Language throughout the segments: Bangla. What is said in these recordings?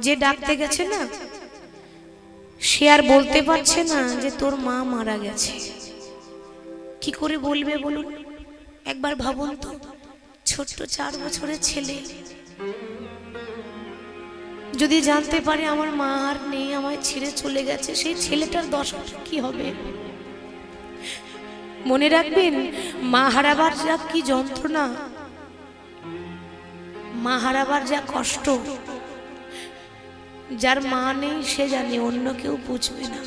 যে ডাকতে গেছে না সে আর বলতে পারছে না যে তোর মা মারা গেছে। কি করে বলবে বলুন? একবার ভাবুন তো, ছোট্ট 4 বছরের ছেলে যদি জানতে পারে আমার মা আর নেই, আমায় ছেড়ে চলে গেছে, সেই ছেলেটার দশাটা কি হবে? মনে রাখবেন, মা হারাবার যা কি যন্ত্রণা, মা হারাবার যা কষ্ট, যার মা নেই সে জানে, অন্য কেউ বুঝবে না।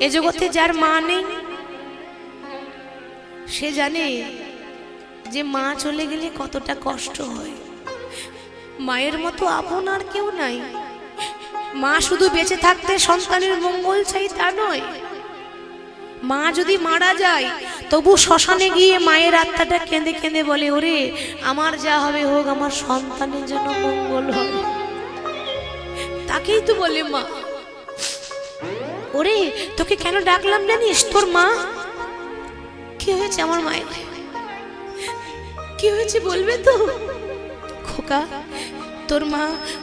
এ জগতে যার মা নেই সে জানে যে মা চলে গেলে কতটা কষ্ট হয়। মায়ের মতো আপন আর কেউ নাই। মা শুধু বেঁচে থাকতে সন্তানের মঙ্গল চাই তা নয়, মা যদি মারা যায় তবু শ্মশানে গিয়ে মায়ের আত্মাটা কেঁদে কেঁদে বলে, ওরে আমার যা হবে হোক, আমার সন্তানের জন্য মঙ্গল হবে। তাকেই তো বলে মা। ওরে তোকে কেন ডাকলাম জানিস? তোর মা কি হয়েছে? আমার মায়ের কি হয়েছে বলবে তো? খোকা,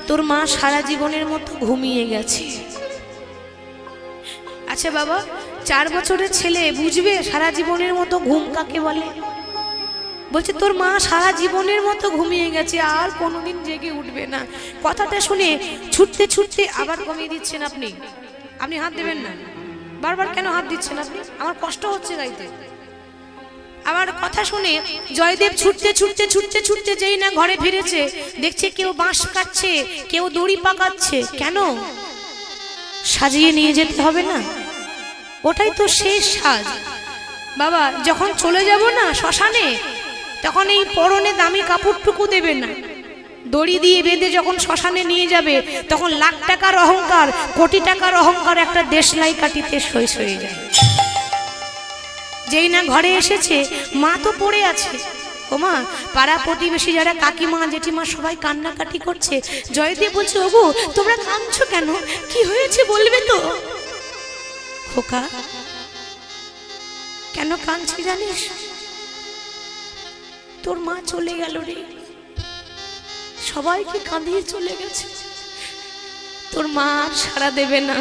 তোর মা সারা জীবনের মতো ঘুমিয়ে গেছে। আচ্ছা বাবা, 4 বছরের ছেলে বুঝবে সারা জীবনের মতো ঘুম কাকে বলে? বলছে তোর মা সারা জীবনের মতো ঘুমিয়ে গেছে, আর কোনোদিন জেগে উঠবে না। কথাটা শুনে ছুটতে ছুটতে আবার কমিয়ে দিচ্ছেন আপনি। আপনি হাত দেবেন না, বারবার কেন হাত দিচ্ছেন আপনি? আমার কষ্ট হচ্ছে গাইতে। আমার কথা শুনে জয়দেব ছুটতে ছুটতে ছুটতে ছুটতে যেই না ঘরে ফিরেছে, দেখছে কেউ বাঁশ কাটছে, কেউ দড়ি পাকাচ্ছে। কেন? সাজিয়ে নিয়ে যেতে হবে না? ওটাই তো শেষ সাজ। বাবা যখন চলে যাব না শ্মশানে, তখন এই পরনে দামি কাপড়টুকু দেবে না, দড়ি দিয়ে বেঁধে যখন শ্মশানে নিয়ে যাবে, তখন লাখ টাকার অহংকার, কোটি টাকার অহংকার একটা দেশলাই কাটিতে শেষ হয়ে যায়। যেই না ঘরে এসেছে, মা তো পড়ে আছে। ও মা, পাড়া প্রতিবেশী যারা কাকিমা জেঠিমা সবাই কান্নাকাটি করছে। জয়দেব বলছে, ওগো তোমরা কাঁদছো কেন? কি হয়েছে বলবে তো? খোকা, কেন কাঁদছি জানিস? তোর মা চলে গেল রে, সবাইকে কাঁদিয়ে চলে গেছে। তোর মা আর সাড়া দেবে না,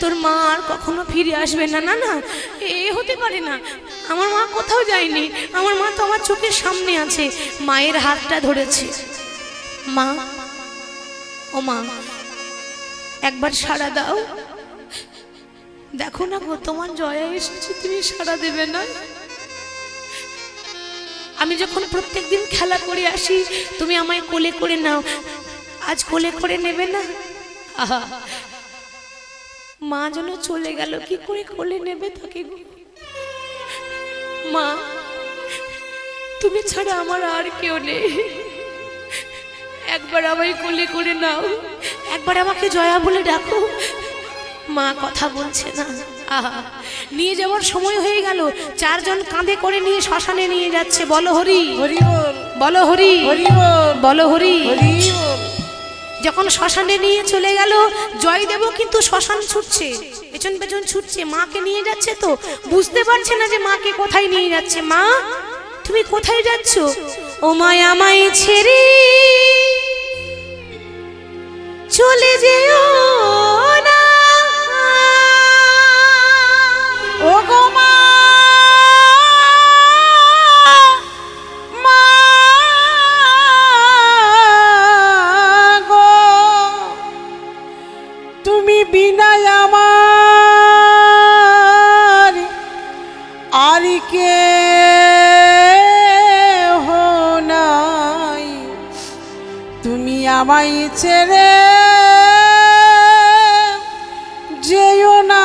তোর মা আর কখনো ফিরে আসবে না। না না, এ হতে পারে না। আমার মা কোথাও যায়নি, আমার মা তো আমার চোখের সামনে আছে। মায়ের হাতটা ধরেছে। মা, ও মা, একবার সাড়া দাও। দেখো না গো, তোমার জয়া এসেছে, তুমি সাড়া দেবে না? আমি যখন প্রত্যেকদিন খেলা করে আসি, তুমি আমায় কোলে করে নাও, আজ কোলে করে নেবে না? আহা, মা যেন চলে গেল, কি করে কোলে নেবে তাকে? মা, তুমি ছাড়া আমার আর কেউ নেই, একবার আমায় কোলে করে নাও, একবার আমাকে জয়া বলে ডাকো। মা কথা বলছে না। আহা, নিয়ে যাওয়ার সময় হয়ে গেল। 4 জন কাঁধে করে নিয়ে শ্মশানে নিয়ে যাচ্ছে। বলো হরি হরি বল, বলো হরি হরি বল, বলো হরি হরি বল। যখন শ্মশানে নিয়ে চলে গেল, জয়দেবও কিন্তু শ্মশান ছুটছে, পেছন পেছন ছুটছে। মাকে নিয়ে যাচ্ছে তো বুঝতে পারছে না যে মাকে কোথায় নিয়ে যাচ্ছে। মা, তুমি কোথায় যাচ্ছ? ও মা, আমায় ছেড়ে চলে যেও না। ও গো মা, মা গো, তুমি বিনা আমার আর কে নাই, তুমি আমায় ছেড়ে যেও না।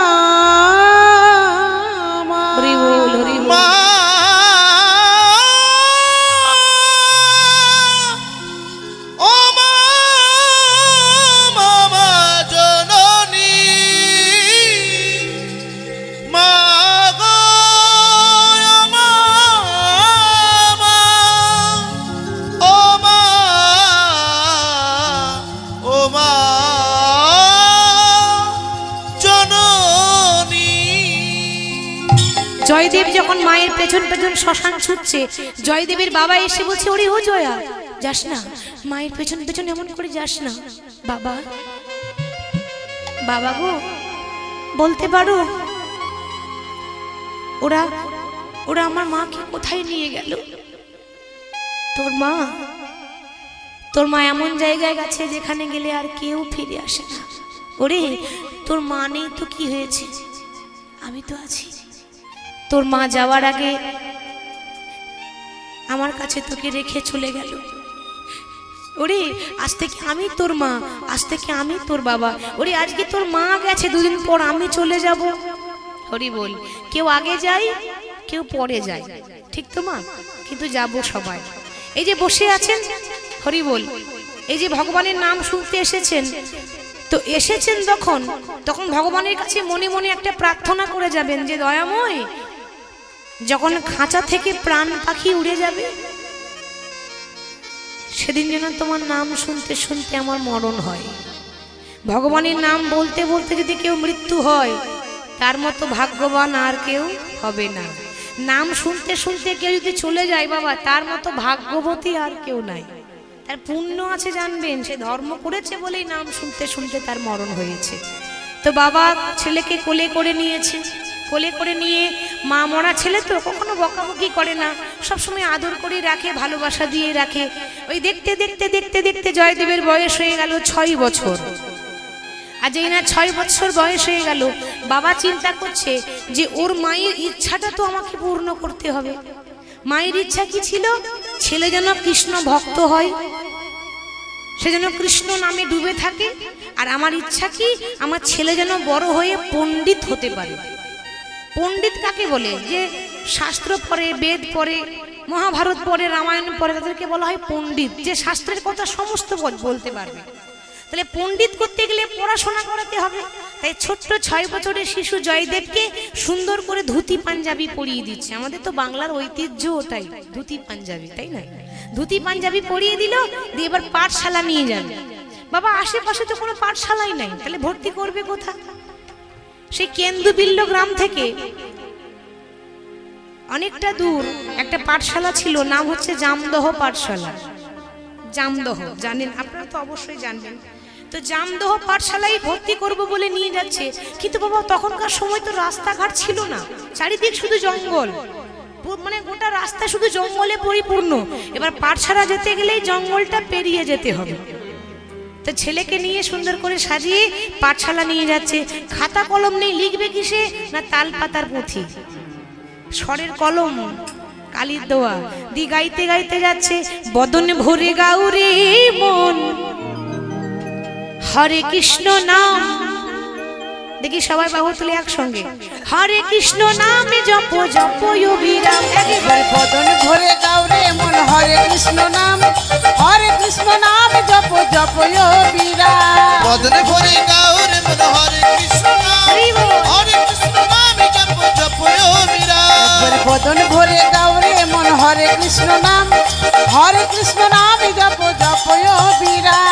জয়দেব যখন মায়ের পেছন পেছন শ্মশান ছুটছে, জয়দেবের বাবা এসে বলছে, ওরে ও জয়া, যাস না, মায়ের পেছন পেছন এমন করে যাস না। বাবা, বাবা গো, বলতে পারো ওরা ওরা আমার মাকে কোথায় নিয়ে গেল? তোর মা এমন জায়গায় গেছে যেখানে গেলে আর কেউ ফিরে আসে না। ওরে, তোর মা নেই তো কি হয়েছে, আমি তো আছি। তোর মা যাওয়ার আগে আমার কাছে তোকে রেখে চলে গেল। ওরে, আজ থেকে আমি তোর মা, আজ থেকে আমি তোর বাবা। ওরে, আজকে তোর মা গেছে, দুদিন পর আমি চলে যাব। হরি বল। কেউ আগে যায়, কেউ পরে যায়, ঠিক তো মা? কিন্তু যাব সবাই। এই যে বসে আছেন, হরি বল, এই যে ভগবানের নাম শুনতে এসেছেন, তো এসেছেন তখন ভগবানের কাছে মনে মনে একটা প্রার্থনা করে যাবেন যে দয়াময়, যখন খাঁচা থেকে প্রাণ পাখি উড়ে যাবে সেদিন যেন তোমার নাম শুনতে শুনতে আমার মরণ হয়। ভগবানের নাম বলতে বলতে যদি কেউ মৃত্যু হয়, তার মতো ভাগ্যবান আর কেউ হবে না। নাম শুনতে শুনতে কেউ যদি চলে যায় বাবা, তার মতো ভাগ্যবতী আর কেউ নাই। তার পুণ্য আছে জানবেন, সে ধর্ম করেছে বলেই নাম শুনতে শুনতে তার মরণ হয়েছে। তো বাবা ছেলেকে কোলে করে নিয়েছে, কোলে করে নিয়ে, মা মরা ছেলে তো কখনো বকাবকি করে না, সবসময় আদর করে রাখে, ভালোবাসা দিয়ে রাখে। ওই দেখতে দেখতে দেখতে দেখতে জয়দেবের বয়স হয়ে গেল 6 বছর। আজ এই না 6 বছর বয়স হয়ে গেল, বাবা চিন্তা করছে যে ওর মায়ের ইচ্ছাটা তো আমাকে পূর্ণ করতে হবে। মায়ের ইচ্ছা কি ছিল? ছেলে যেন কৃষ্ণ ভক্ত হয়, সে যেন কৃষ্ণ নামে ডুবে থাকে। আর আমার ইচ্ছা কি? আমার ছেলে যেন বড় হয়ে পণ্ডিত হতে পারে। পণ্ডিত কাকে বলে? যে শাস্ত্র পড়ে, বেদ পড়ে, মহাভারত পড়ে, রামায়ণ পড়ে, তাদেরকে বলা হয় পণ্ডিত। যে শাস্ত্রের কথা সমস্ত বলতে পারবে। তাহলে পণ্ডিত করতে গেলে পড়াশোনা করাতে হবে। তাই ছোট্ট 6 বছরের শিশু জয়দেবকে সুন্দর করে ধুতি পাঞ্জাবি পরিয়ে দিচ্ছে। আমাদের তো বাংলার ঐতিহ্য ওটাই, ধুতি পাঞ্জাবি, তাই না? ধুতি পাঞ্জাবি পরিয়ে দিল, দিয়ে এবার পাঠশালা নিয়ে যাবে। বাবা, আশেপাশে তো কোনো পাঠশালাই নাই, তাহলে ভর্তি করবে কোথা? সেই কেন্দুবিল্ল গ্রাম থেকে অনেকটা দূর একটা পাঠশালা ছিল, নাম হচ্ছে জামদহ পাঠশালা। জামদহ জানেন আপনারা তো অবশ্যই জানবেন। তো জামদহ পাঠশালায় ভর্তি করব বলে নিয়ে যাচ্ছে, কিন্তু বাবা তখনকার সময় তো রাস্তাঘাট ছিল না, চারিদিক শুধু জঙ্গল, মানে গোটা রাস্তা শুধু জঙ্গলে পরিপূর্ণ। এবার পাঠশালা যেতে গেলেই জঙ্গলটা পেরিয়ে যেতে হবে। তো ছেলেকে নিয়ে সুন্দর করে সাজিয়ে পাঠশালা নিয়ে যাচ্ছে। খাতা কলম নেই, লিখবে কিসে? না তাল পাতার পুঁথি, স্বরের কলম, কালির দোয়া দি গাইতে গাইতে যাচ্ছে। বদন ভরে গাউরে মন হরে কৃষ্ণ নাম। দেখি সবাই বাহু তুলে একসঙ্গে, হরে কৃষ্ণ নামে জপ জপ অবিরাম। একবার বদন ভরে গাউরে মন হরে কৃষ্ণ নাম, হরে কৃষ্ণ নাম জপ জপ অবিরাম। বদন ভরে গাউরে মন হরে কৃষ্ণ নাম, হরে কৃষ্ণ নাম জপ জপ অবিরাম। একবার বদন ভরে গাউরে মন হরে কৃষ্ণ নাম, হরে কৃষ্ণ নাম জপ জপ অবিরাম।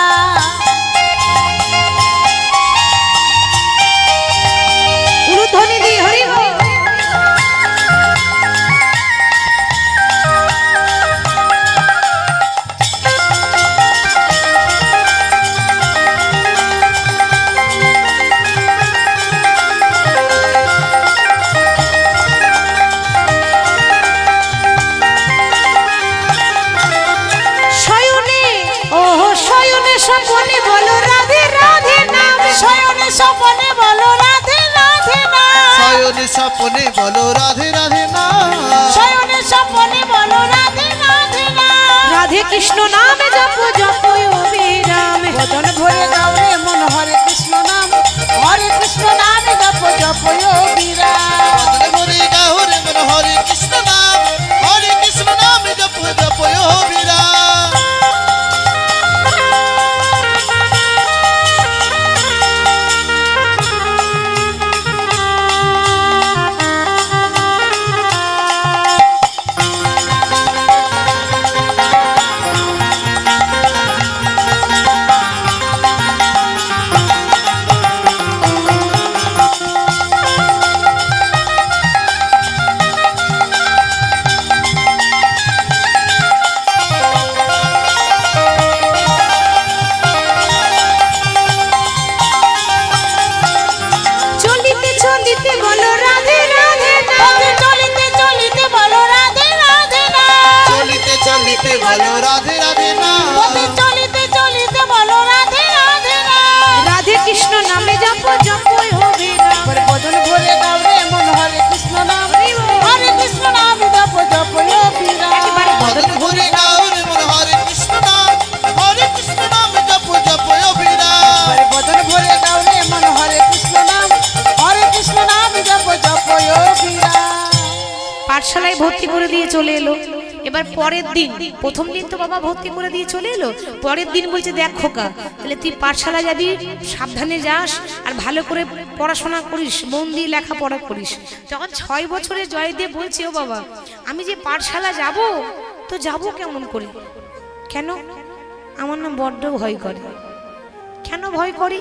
উলুধ্বনি দি হরি বল। স্বপনে বলো রাধে রাধে নাম, শয়নে স্বপনে বলো রাধে রাধে নাম, শয়নে স্বপনে বলো রাধে রাধে নাম, শয়নে স্বপনে বলো রাধে রাধে নাম। রাধে কৃষ্ণ নামে জপ জপ অবিরাম। বদন ভরে গাউরে মন হরে কৃষ্ণ নাম, হরে কৃষ্ণ নাম জপ জপ অবিরাম। বদন ভরে গাউরে মন হরে কৃষ্ণ নাম, হরে কৃষ্ণ নাম জপ জপ অবিরাম। বলো রাধে রাধে না পথে চলিতে চলিতে বলো রাধে রাধে না রাধে কৃষ্ণ নামে জপো জপই হবে না একবার বদন ভরে গাও রে মন হরে কৃষ্ণ নাম হরে কৃষ্ণ নাম জপ জপ ও বীরা একেবারে বদন ভরে গাও রে মন হরে কৃষ্ণ নাম জপ জপ অবিরা একবার বদন ভরে গাও রে মন হরে কৃষ্ণ নাম জপ জপ ও বীরা পাঠশালায় ভর্তি করে দিয়ে চলে এলো। এবার পরের দিন, প্রথম দিন তো বাবা ভর্তি করে দিয়ে চলে এলো, পরের দিন বলছে দেখ খোকা, তাহলে তুই পাঠশালা যাবি, সাবধানে যাস আর ভালো করে পড়াশোনা করিস, মন দিয়ে লেখাপড়া করিস। যখন 6 বছরে জয়দেব বলছে ও বাবা আমি যে পাঠশালা যাব, তো যাব কেমন করে, কেন, আমার না বড্ড ভয় করে। কেন ভয় করে?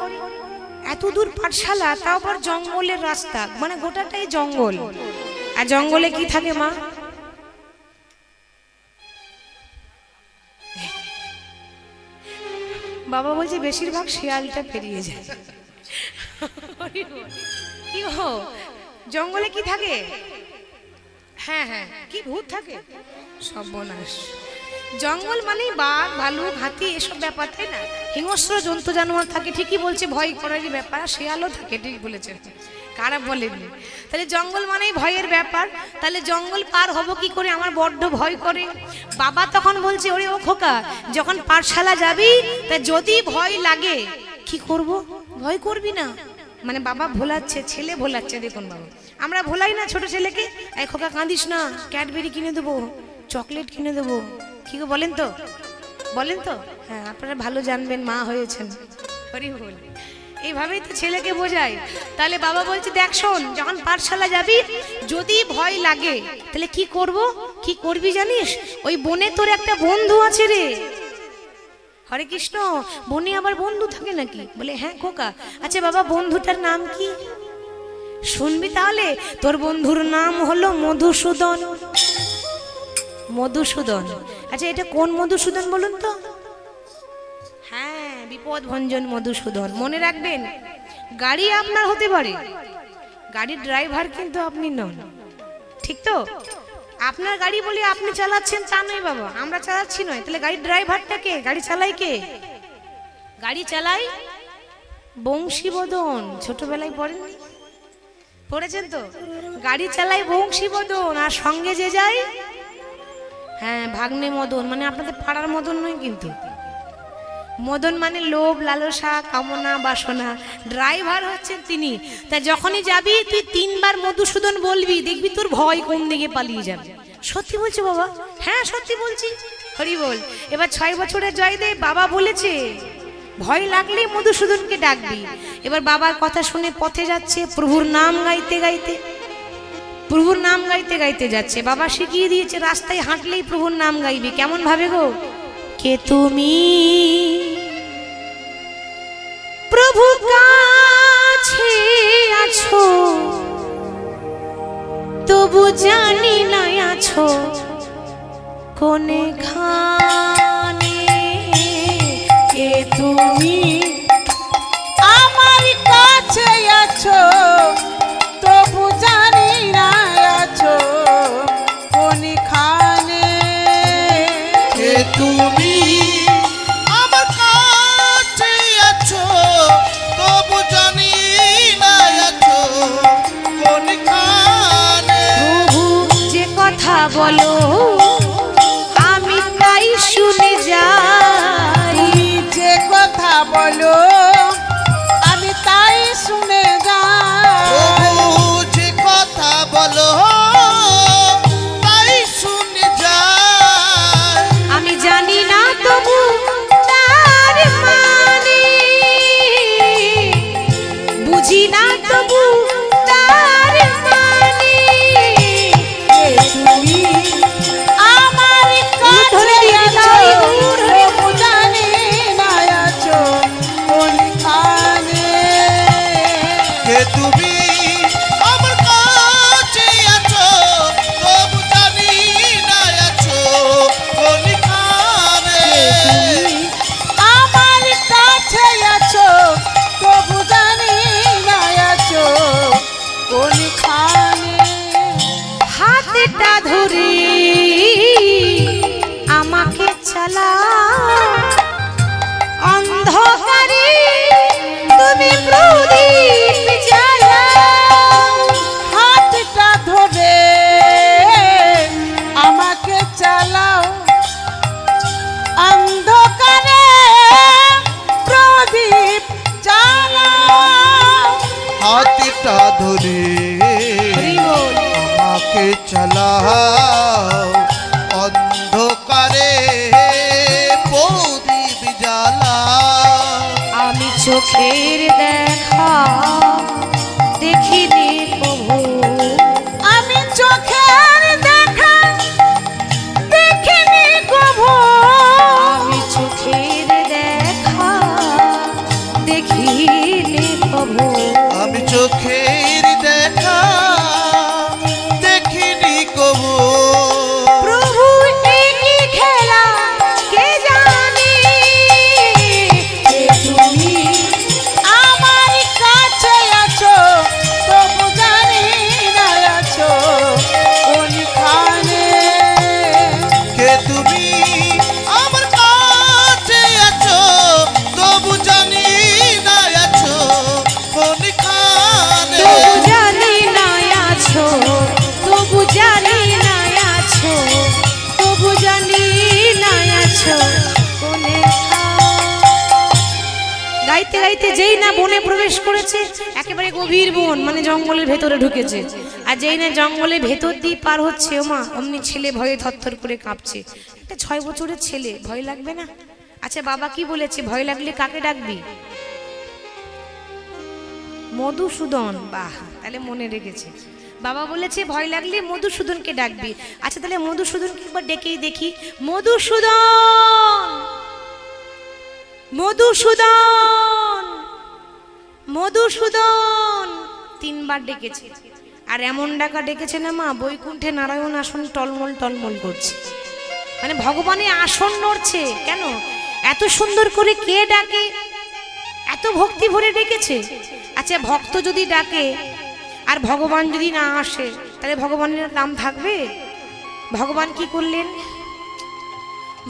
এত দূর পাঠশালা, তাও আবার জঙ্গলের রাস্তা, মানে গোটাটাই জঙ্গল। আর জঙ্গলে কি থাকে মা? বাবা বলছে বেশিরভাগ শিয়ালটা পেরিয়ে যায়। কি হো, জঙ্গলে কি থাকে? হ্যাঁ হ্যাঁ, কি ভূত থাকে? সর্বনাশ। জঙ্গল মানেই বাঘ, ভালুক, হাতি, এসব ব্যাপার, তাই না? হিংস্র জন্তু জানোয়ার থাকে, ঠিকই বলছে, ভয় করারই ব্যাপার। শিয়ালও থাকে, ঠিক বলেছে, খারাপ বলেনি। তাহলে জঙ্গল মানেই ভয়ের ব্যাপার। তাহলে জঙ্গল পার হব কি করে, আমার বড্ড ভয় করে। বাবা তখন বলছে ওরে ও খোকা, যখন পাঠশালা যাবি, তা যদি ভয় লাগে কি করব? ভয় করবি না। মানে বাবা ভোলাচ্ছে, ছেলে ভোলাচ্ছে। দেখুন বাবা, আমরা ভোলাই না ছোট ছেলেকে, এই খোকা কাঁদিস না, ক্যাডবেরি কিনে দেবো, চকলেট কিনে দেবো, কি গো বলেন তো, বলেন তো? হ্যাঁ, আপনারা ভালো জানবেন, মা হয়েছেন, হরি বল। এইভাবেই তো ছেলেকে বোঝায়। তাহলে বাবা বলছে দেখ শোন, যখন পাঠশালা যাবি, যদি ভয় লাগে তাহলে কি করব? কি করবি জানিস? ওই বনে তোর একটা বন্ধু আছে রে। হরে কৃষ্ণ, বনে আবার বন্ধু থাকে নাকি? বলে হ্যাঁ খোকা। আচ্ছা বাবা, বন্ধুটার নাম কি? শুনবি তাহলে, তোর বন্ধুর নাম হলো মধুসূদন। মধুসূদন। আচ্ছা এটা কোন মধুসূদন বলুন তো? হ্যাঁ, বিপদ ভঞ্জন মধুসূদন। মনে রাখবেন, গাড়ি আপনার হতে পারে, গাড়ির ড্রাইভার কিন্তু আপনি নন, ঠিক তো? আপনার গাড়ি বলে আপনি চালাচ্ছেন তা নয় বাবা, আমরা চালাচ্ছি নয়। তাহলে গাড়ির ড্রাইভারটা কে? গাড়ি চালাই কে? গাড়ি চালাই বংশীবদন। ছোটবেলায় পড়েন, পড়েছেন তো? গাড়ি চালাই বংশীবদন, আর সঙ্গে যে যায়, হ্যাঁ ভাগ্নে মদন, মানে আপনাদের পাড়ার মদন নয় কিন্তু। মদন মানে লোভ, লালসা, কামনা, বাসনা। ড্রাইভার হচ্ছেন তিনি। তা যখনই যাবি তুই 3 বার মধুসূদন বলবি, দেখবি তোর ভয় কোন দিকে পালিয়ে যাবে। সত্যি বলছো বাবা? হ্যাঁ সত্যি বলছি, হরি বল। এবার 6 বছরের জয়দেব বাবা বলেছে ভয় লাগলে মধুসূদনকে ডাকবি। এবার বাবার কথা শুনে পথে যাচ্ছে, প্রভুর নাম গাইতে গাইতে, প্রভুর নাম গাইতে গাইতে যাচ্ছে। বাবা শিখিয়ে দিয়েছে রাস্তায় হাঁটলেই প্রভুর নাম গাইবি। কেমন ভাবে গো? কে তুমি প্রভু কাছে আছো, তবু জানি না আছো কোনে খানে। কে তুমি আমার কাছে আছো, তবু জানি না আছো কোনখানে। কে তুমি আমার কাছে আছো, তবু জানি না আছো কোনখানে। প্রভু যে কথা বলো আমি তাই শুনে যাই। তুমি যে কথা বলো আমি তাই শুনে যাই। প্রভু যে কথা বলো তাই শুনে যায়। আমি জানি না তবু তার মানে, বুঝি না তবু তার মানে। তুমি আমার কাছে আছো, তবু জানি না আছো হাতটা ধরে হরি বল। আমাকে চালাও অন্ধকারে প্রদীপ জ্বালা। আমি চোখের দেখা দেখিনি প্রভু, আমি চোখের দেখা দেখিনি কভু, আমি চোখের দেখা দেখিনি প্রভু। আমি চোখের দেখা দেখিনি কবু। প্রভু এই কি খেলা কে জানে, কে তুমি আমার কাছে আছো তবু জানি না আছো কোনখানে। কে তুমি আমার কাছে আছো তবু জানি না আছো কোনখানে। তবু জানি না আছো, তবু জানি না আছো, তবু জানি না আছো কোনে। গাইতে গাইতে যেই না বনে প্রবেশ করেছে, একেবারে গভীর বন মানে জঙ্গলের ভেতরে ঢুকেছে, আর যেই না জঙ্গলের ভেতর দিয়ে পার হচ্ছে, ওমা অমনি ছেলে ভয়ে থরথর করে কাঁপছে। একটা 6 বছরের ছেলে, ভয় লাগবে না? আচ্ছা বাবা কি বলেছে, ভয় লাগলে কাকে ডাকবি? মধুসূদন। বাহ, তাহলে মনে রেখেছে। বাবা বলেছে ভয় লাগলে মধুসূদনকে ডাকবি। আচ্ছা তাহলে মধুসূদনকে একবার ডেকেই দেখি। মধুসূদন, মধুসূদন, মধুসূদন, 3 বার ডেকেছে। আর এমন ডাকা ডেকেছে না মা, বৈকুণ্ঠে নারায়ণ আসন টলমল টলমল করছে, মানে ভগবানের আসন নড়ছে। কেন এত সুন্দর করে কে ডাকে, এত ভক্তি ভরে ডেকেছে। আচ্ছা ভক্ত যদি ডাকে আর ভগবান যদি না আসে, তাহলে ভগবানের নাম থাকবে? ভগবান কি করলেন,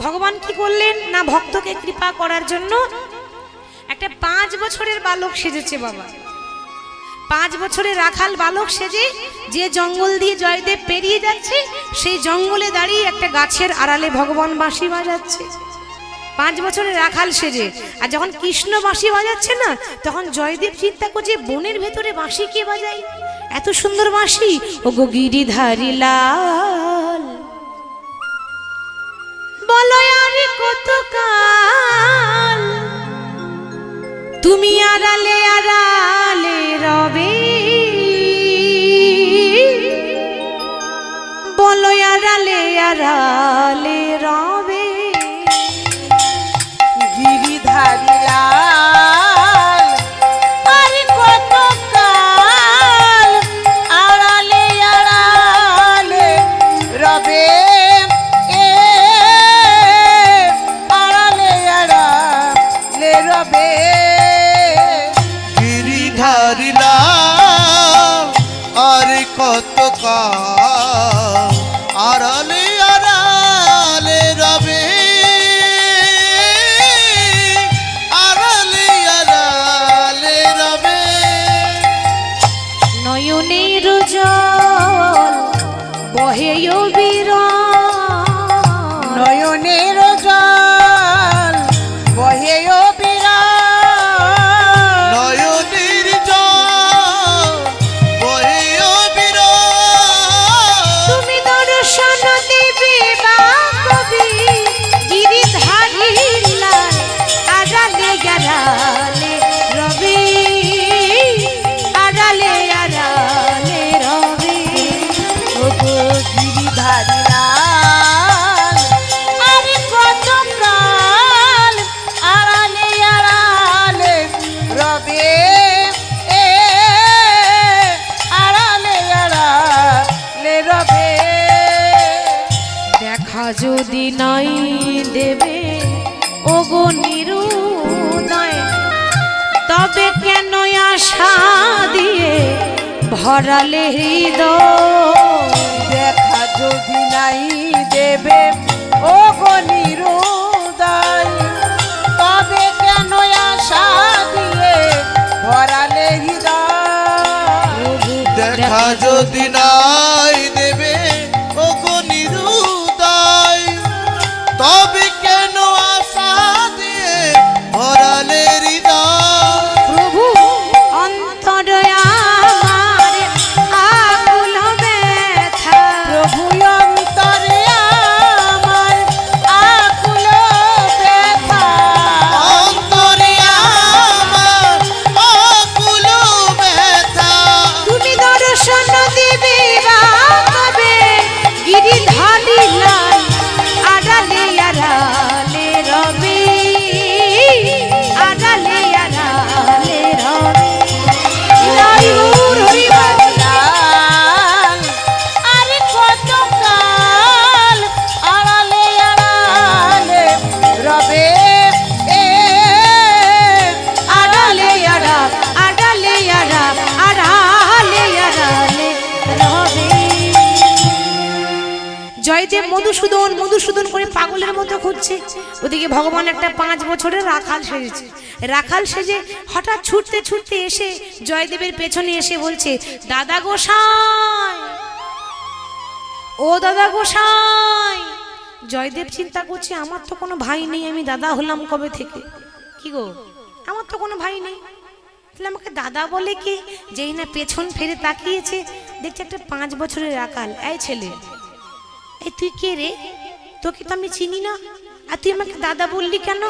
ভগবান কি করলেন না, ভক্তকে কৃপা করার জন্য একটা 5 বছরের বালক সেজেছে বাবা। 5 বছরের রাখাল বালক সেজে যে জঙ্গল দিয়ে জয়দেব পেরিয়ে যাচ্ছে, সেই জঙ্গলে দাঁড়িয়ে একটা গাছের আড়ালে ভগবান বাঁশি বাজাচ্ছে। 5 বছরের রাখাল সেজে। আর যখন কৃষ্ণ বাঁশি বাজাচ্ছে না, তখন জয়দেব চিন্তা করছে বনের ভেতরে বাঁশি কে বাজায়, এত সুন্দর বাঁশি। ও গো গিরিধারী লাল, বলো আর কতকাল তুমি আড়ালে আড়ালে রবে, বলো আড়ালে আড়ালে রবে। গিরিধারী লাল আর কতকাল আড়ালে আড়ালে রবে, আড়ালে আড়ালে রবে। গিরিধারী লাল আর কতকাল আড়ালে আড়ালে রবে, আড়ালে আড়ালে রবে। নয়নের জল বহে বিরাম, নয়নের জল বহে বিরাম, নয়নের জল বহে বিরাম। তুমি দর্শন দেবে বা কবি, গিরিধারী লাল আড়ালে আড়ালে রবে, আড়ালে আড়ালে রবে। ও গো গিরিধারী লাল আর কতকাল আড়ালে আড়ালে রবে, আড়ালে আড়ালে রবে। দেখা যদি নাই দেবে ও গো নিরুদয়, তবে কেন আশা দিয়ে ভরালে হৃদয়। দেখা যদি নাই দেবে ও গো নিরুদয়, তবে কেন আশা দিয়ে ভরালে হৃদয়। দেখা যদি নাই দেবে ও গো নিরুদয়, তবে কেন আশা দিয়ে ভরালে হৃদয়। প্রভু অন্তরয়া মধুসূদন মধুসূদন করে পাগলের মতো খুঁজছে। ওদিকে ভগবান একটা 5 বছরের রাখাল সেজেছে। রাখাল সেজে হঠাৎ ছুটতে ছুটতে এসে জয়দেবের পেছনে এসে বলছে, দাদা গোসাই, ও দাদা গোসাই। জয়দেব চিন্তা করছে, আমার তো কোনো ভাই নেই, আমি দাদা হলাম কবে থেকে? কি গো, আমার তো কোনো ভাই নেই, তাহলে আমাকে দাদা বলে কি? যেই না পেছন ফিরে তাকিয়েছে, দেখছে একটা 5 বছরের রাখাল। এই ছেলে, এই তুই কে রে? তোকে তো আমি চিনি না, আর তুই আমাকে দাদা বললি কেন?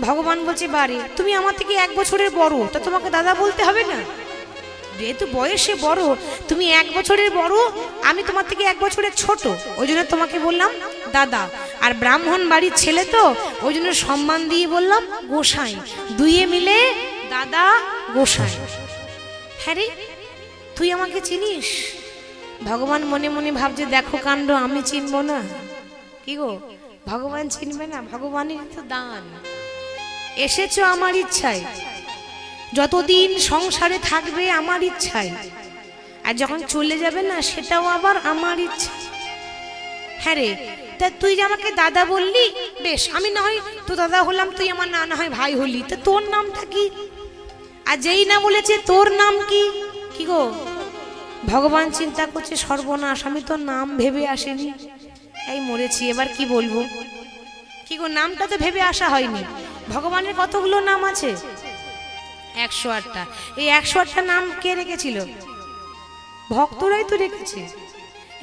ভগবান বলছে, বারে তুমি আমার থেকে 1 বছরের বড়, তা তোমাকে দাদা বলতে হবে না? যেহেতু বয়সে বড়, তুমি 1 বছরের বড়, আমি তোমার থেকে 1 বছরের ছোট, ওই জন্য তোমাকে বললাম দাদা। আর ব্রাহ্মণ বাড়ির ছেলে তো, ওই জন্য সম্মান দিয়ে বললাম গোসাই, দুইয়ে মিলে দাদা গোসাই। হ্যাঁ রে, তুই আমাকে চিনিস? ভগবান মনে মনে ভাবছে, দেখো কাণ্ড, আমি চিনবো না? কি গো, ভগবান চিনবে না? ভগবানের তো দান। এসেছো আমার ইচ্ছায়, যতদিন সংসারে থাকবে আমার ইচ্ছায়, আর যখন চলে যাবে না সেটাও আবার আমার ইচ্ছা। হ্যাঁ রে, তা তুই যে আমাকে দাদা বললি, বেশ, আমি না হয় তো দাদা হলাম, তুই আমার না হয় ভাই হলি, তা তোর নামটা কি? আর যেই না বলেছে তোর নাম কি? কি গো, ভগবান চিন্তা করছে, সর্বনাশ, আমি তো নাম ভেবে আসেনি, এই মরেছি, এবার কি বলবো? কি গো, নামটা তো ভেবে আসা হয়নি। ভগবানের কতগুলো নাম আছে? 108টা। এই 108টা নাম কে রেখেছিল? ভক্তরাই তো রেখেছে।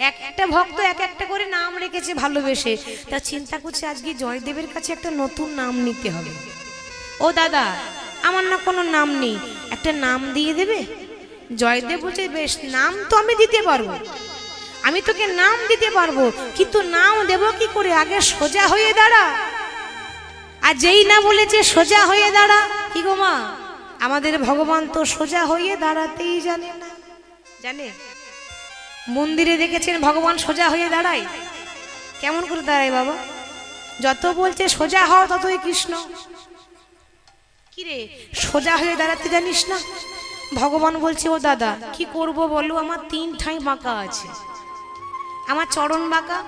এক একটা ভক্ত এক একটা করে নাম রেখেছে ভালোবেসে। তা চিন্তা করছে, আজকে জয়দেবের কাছে একটা নতুন নাম নিতে হবে। ও দাদা, আমার না কোনো নাম নেই, একটা নাম দিয়ে দেবে? জয়দেব বলছে, বেশ, নাম তো আমি দিতে পারবো, আমি তোকে নাম দিতে পারবো, কিন্তু নাম দেব কি করে? আগে সোজা হয়ে দাঁড়া। আর যেই না বলেছে সোজা হয়ে দাঁড়া, কি গো মা, আমাদের ভগবান তো সোজা হয়ে দাঁড়াতেই জানে না। জানে? মন্দিরে দেখেছেন ভগবান সোজা হয়ে দাঁড়ায়? কেমন করে দাঁড়ায় বাবা? যত বলছে সোজা হও, ততই কৃষ্ণ। কিরে, সোজা হয়ে দাঁড়াতে জানিস না? ভগবান বলছে, ও দাদা, কি করব বলো, আমার 3 ঠাঁই বাঁকা আছে। আমার চরণ বাঁকা,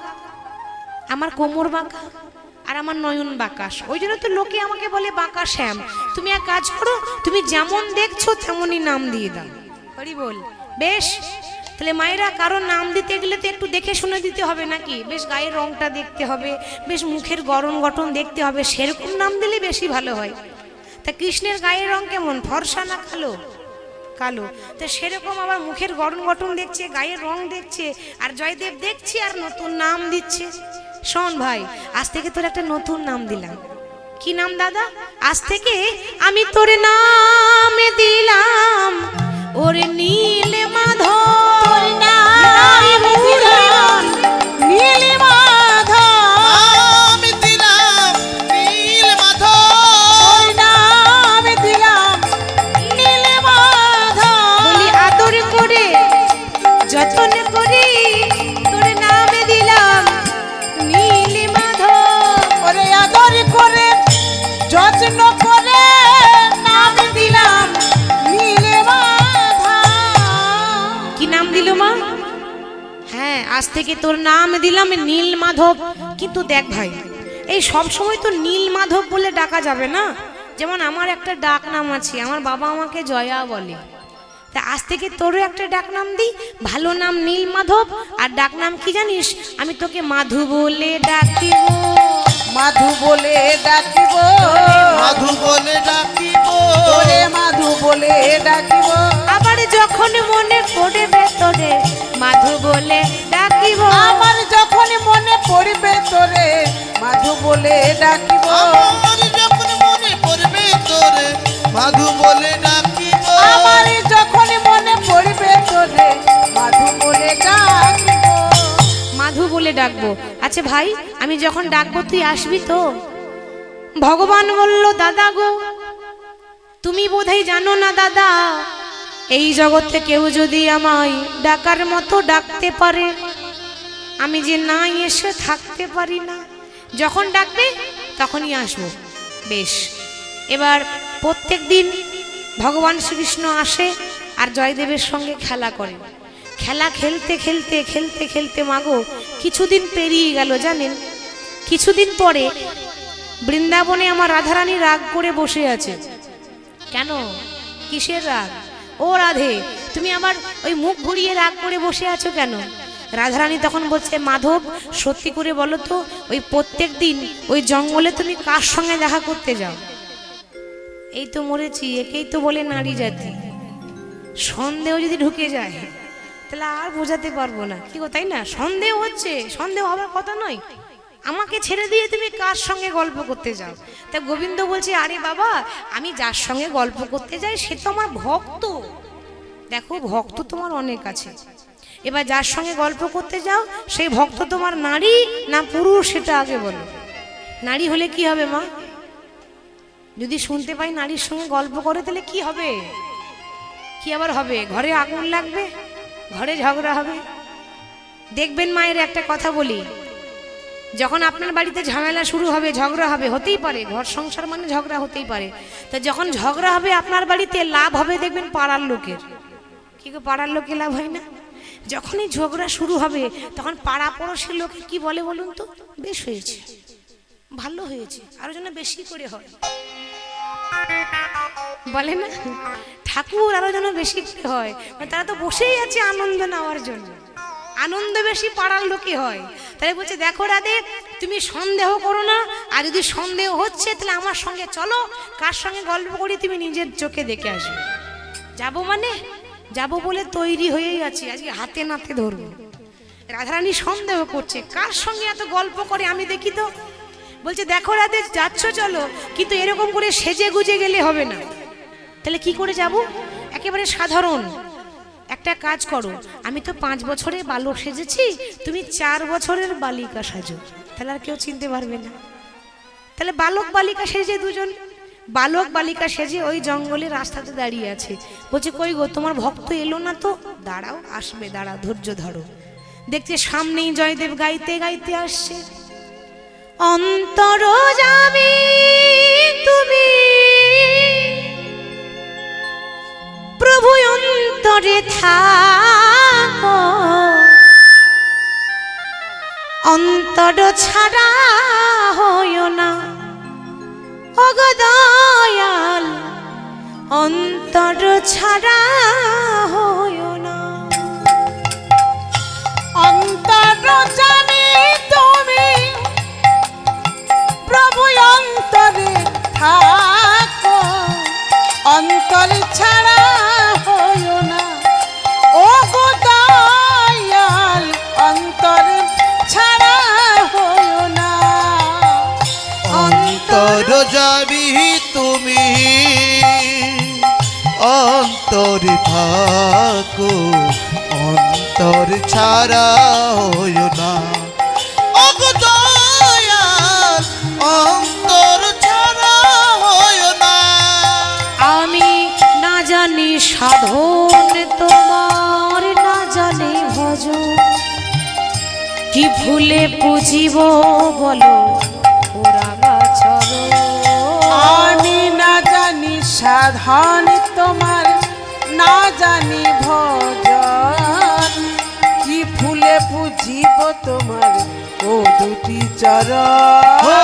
আমার কোমর বাঁকা, আর আমার নয়ন বাঁকা। ওই জন্য তো লোকে আমাকে বলে বাঁকা শ্যাম। তুমি এক কাজ করো, তুমি যেমন দেখছো তেমনই নাম দিয়ে দাও। হরি বল। বেশ, তাহলে মায়েরা, কারো নাম দিতে গেলে তো একটু দেখে শুনে দিতে হবে নাকি? বেশ গায়ের রংটা দেখতে হবে, বেশ মুখের গড়ন গঠন দেখতে হবে, সেরকম নাম দিলে বেশি ভালো হয়। তা কৃষ্ণের গায়ের রং কেমন, ফর্সা না কালো? কালো। তো সেরকম আবার মুখের গড়ন গঠন দেখছে, গায়ের রং দেখছে, আর জয়দেব দেখছে আর নতুন নাম দিচ্ছে। শোন ভাই, আজ থেকে তোর একটা নতুন নাম দিলাম। কি নাম দাদা? আজ থেকে আমি তোর নাম দিলাম ওরে নীল মাধব। যতন করি তোর নামে দিলাম নীল মাধব। ওরে আদর করে যত্ন করে নাম দিলাম নীল মাধব। কি নাম দিল মা? হ্যাঁ, আজ থেকে তোর নাম দিলাম নীল মাধব। কিন্তু দেখ ভাই, এই সব সময় তো নীল মাধব বলে ডাকা যাবে না। যেমন আমার একটা ডাক নাম আছে, আমার বাবা আমাকে জয়া বলে। তা আজ থেকে তোরও একটা ডাক নাম দিই, ভালো নাম নীল মাধব। আর ডাক নাম কি জানিস? আমি তোকে মাধু বলে ডাকিব। মাধু বলে ডাকিব, মাধু বলে ডাকিব, ওরে মাধু বলে ডাকিব। আবার যখন মনে পড়বে তোরে মাধু বলে ডাকিব। আমার যখন মনে পড়বে তোরে মাধু বলে ডাকিব। আমার যখন মনে পড়বে তোরে মাধু বলে ডাকিব। আমার যখন মনে পড়বে তোরে মাধু বলে ডাকিব। মাধু বলে ডাকবো। আচ্ছা ভাই, আমি যখন ডাকবো তুই আসবি তো? ভগবান বলল, দাদা গো, তুমি বোধহয় জানো না দাদা, এই জগতে কেউ যদি আমায় ডাকার মতো ডাকতে পারে, আমি যে না এসে থাকতে পারি না। যখন ডাকবে তখনই আসবো। বেশ, এবার প্রত্যেক দিন ভগবান শ্রীকৃষ্ণ আসে আর জয়দেবের সঙ্গে খেলা করে। খেলা খেলতে খেলতে খেলতে খেলতে মাগো কিছুদিন পেরিয়ে গেল জানেন। কিছুদিন পরে বৃন্দাবনে আমার রাধারানী রাগ করে বসে আছে। কেন, কিসের রাগ? ও রাধে, তুমি আমার ওই মুখ ঘুরিয়ে রাগ করে বসে আছো কেন? রাধারানী তখন বলছে, মাধব সত্যি করে বলো তো, ওই প্রত্যেক দিন ওই জঙ্গলে তুমি কার সঙ্গে দেখা করতে যাও? এই তো মরেছি, একেই তো বলে নারী জাতি। সন্দেহ যদি ঢুকে যায় তাহলে আর বোঝাতে পারবো না, কি গো, তাই না? সন্দেহ হচ্ছে, সন্দেহ হবার কথা নয়। আমাকে ছেড়ে দিয়ে তুমি কার সঙ্গে গল্প করতে যাও? তা গোবিন্দ বলছে, আরে বাবা, আমি যার সঙ্গে গল্প করতে যাই সে তো আমার ভক্ত। দেখো, ভক্ত তোমার অনেক আছে। এবার যার সঙ্গে গল্প করতে যাও সেই ভক্ত তোমার নারী না পুরুষ সেটা আগে বলো। নারী হলে কি হবে মা? যদি শুনতে পাই নারীর সঙ্গে গল্প করে তাহলে কি হবে? কি আবার হবে? ঘরে আগুন লাগবে, ঘরে ঝগড়া হবে। দেখবেন মায়ের একটা কথা বলি, যখন আপনার বাড়িতে ঝামেলা শুরু হবে, ঝগড়া হবে, হতেই পারে, ঘর সংসার মানে ঝগড়া হতেই পারে। তো যখন ঝগড়া হবে আপনার বাড়িতে, লাভ হবে দেখবেন পাড়ার লোকের। কি গো, পাড়ার লোকে লাভ হয় না? যখনই ঝগড়া শুরু হবে তখন পাড়া পড়োশের লোকে কি বলে বলুন তো? বেশ হয়েছে, ভালো হয়েছে, আরো যেন বেশি করে হয়, বলে না? ঠাকুর আরো যেন বেশি করে হয়। তারা তো বসেই আছে আনন্দ নেওয়ার জন্য, আনন্দ বেশি পাড়ার লোকে হয়। তাই বলছে, দেখো রাধে, তুমি সন্দেহ করো না, আর যদি সন্দেহ হচ্ছে তাহলে আমার সঙ্গে চলো, কার সঙ্গে গল্প করি তুমি নিজের চোখে দেখে আসবে। যাবো মানে যাবো বলে তৈরি হয়েই আছি, আজকে হাতে নাতে ধরবো। রাধারানী সন্দেহ করছে, কার সঙ্গে এত গল্প করে আমি দেখি তো। বলছে, দেখো রাধে, যাচ্ছ চলো, কিন্তু এরকম করে সেজে গুজে গেলে হবে না। তাহলে কি করে যাব? একেবারে সাধারণ একটা কাজ করো, আমি তো 5 বছরে বালক সেজেছি, তুমি 4 বছরের বালিকা সাজো, তাহলে আর কেউ চিনতে পারবে না। তাহলে বালক বালিকা সেজে দুজন, বালক বালিকা সেজে ওই জঙ্গলে রাস্তাতে দাঁড়িয়ে আছে। বলছে, কই গো, তোমার ভক্ত এলো না তো? দাঁড়াও, আসবে, দাঁড়াও, ধৈর্য ধরো। দেখছে সামনেই জয়দেব গাইতে গাইতে আসছে। অন্তরজামী তুমি প্রভু, অন্তরে থাকো, অন্তর ছাড়া হইও না, ওগো দয়াল, অন্তর ছাড়া হইও না। অন্তরজামী তুমি প্রভু, অন্তরে থাকো, অন্তর ছাড়া হইও না, ও গো দয়াল, অন্তর ছাড়া হইও না। অন্তর যাবি তুমি, অন্তরে থাকো, অন্তর ছাড়া হইও না, ওগো দয়াল, অন্তর ছাড়া হইও না। আমি না জানি সাধন তোমার, না জানি ভজন, কি ভুলে পুজিব বলো ওরাগাচরণ। আমি না জানি সাধন তোমার, না জানি ভজন, কি ফুলে পুজিব তোমার ও দুটি চরণ। ও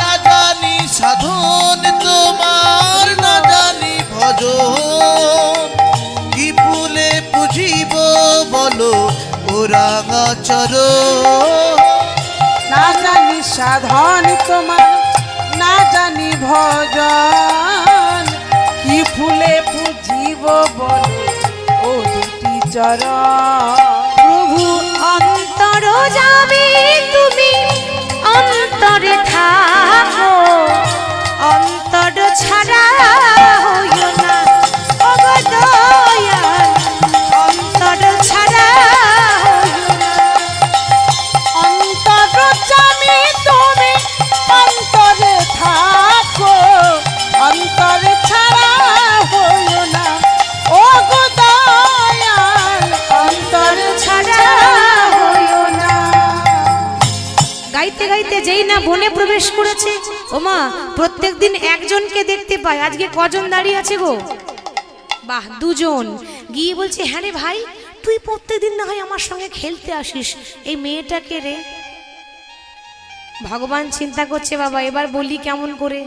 না জানি সাধন তোমার, না জানি ভজন, কি ফুলে পুজিব বলো ওরাঙা চরণ। না জানি সাধন তোমার, না জানি ভজন, কি ফুলে পুজিব বলো ও দুটি চরণ। প্রভু, অন্তরজামী তুমি অন্তরে থাকো, অন্তর ছাড়া হইও না, ওগো দয়াল, অন্তর ছাড়া হইও না। অন্তরজামী তুমি অন্তরে থাকো, অন্তর ছাড়া হইও না, ও গো দয়াল, অন্তর ছাড়া হইও না। গাইতে গাইতে যেই না বনে প্রবেশ করেছে, ওমা, প্রত্যেকদিন একজনকে দেখতে পাই, আজকে কজন দাঁড়িয়ে আছে গো? বাহ, 2 জন। গিয়ে বলছে, হ্যাঁ রে ভাই, তুই প্রত্যেকদিন না হয় আমার সঙ্গে খেলতে আসিস, এই মেয়েটাকে রে। ভগবান চিন্তা করছে, বাবা এবার বলি কেমন করে,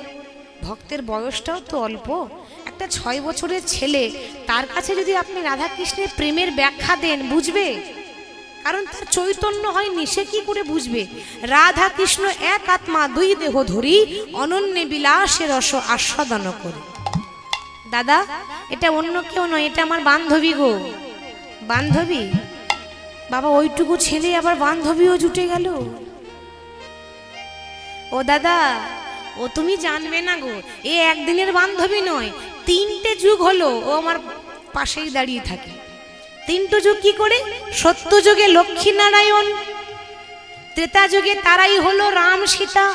ভক্তের বয়সটাও তো অল্প, একটা 6 বছরের ছেলে, তার কাছে যদি আপনি রাধা কৃষ্ণের প্রেমের ব্যাখ্যা দেন বুঝবে? কারণ তার চৈতন্য হয়নি, সে কি করে বুঝবে? রাধা কৃষ্ণ এক আত্মা দুই দেহ ধরি, অনন্য বিলাসে রস আস্বাদন করে। দাদা এটা অন্য কেউ নয়, এটা আমার বান্ধবী গো। বান্ধবী? বাবা ওইটুকু ছেলে আবার বান্ধবীও জুটে গেল। ও দাদা, ও তুমি জানবে না গো, এ একদিনের বান্ধবী নয়, 3টে যুগ হলো ও আমার পাশেই দাঁড়িয়ে থাকে। 3টে যুগ কি করে? সত্য যুগে লক্ষ্মী নারায়ণ, ত্রেতা যুগে তারাই হলো রাম সীতা,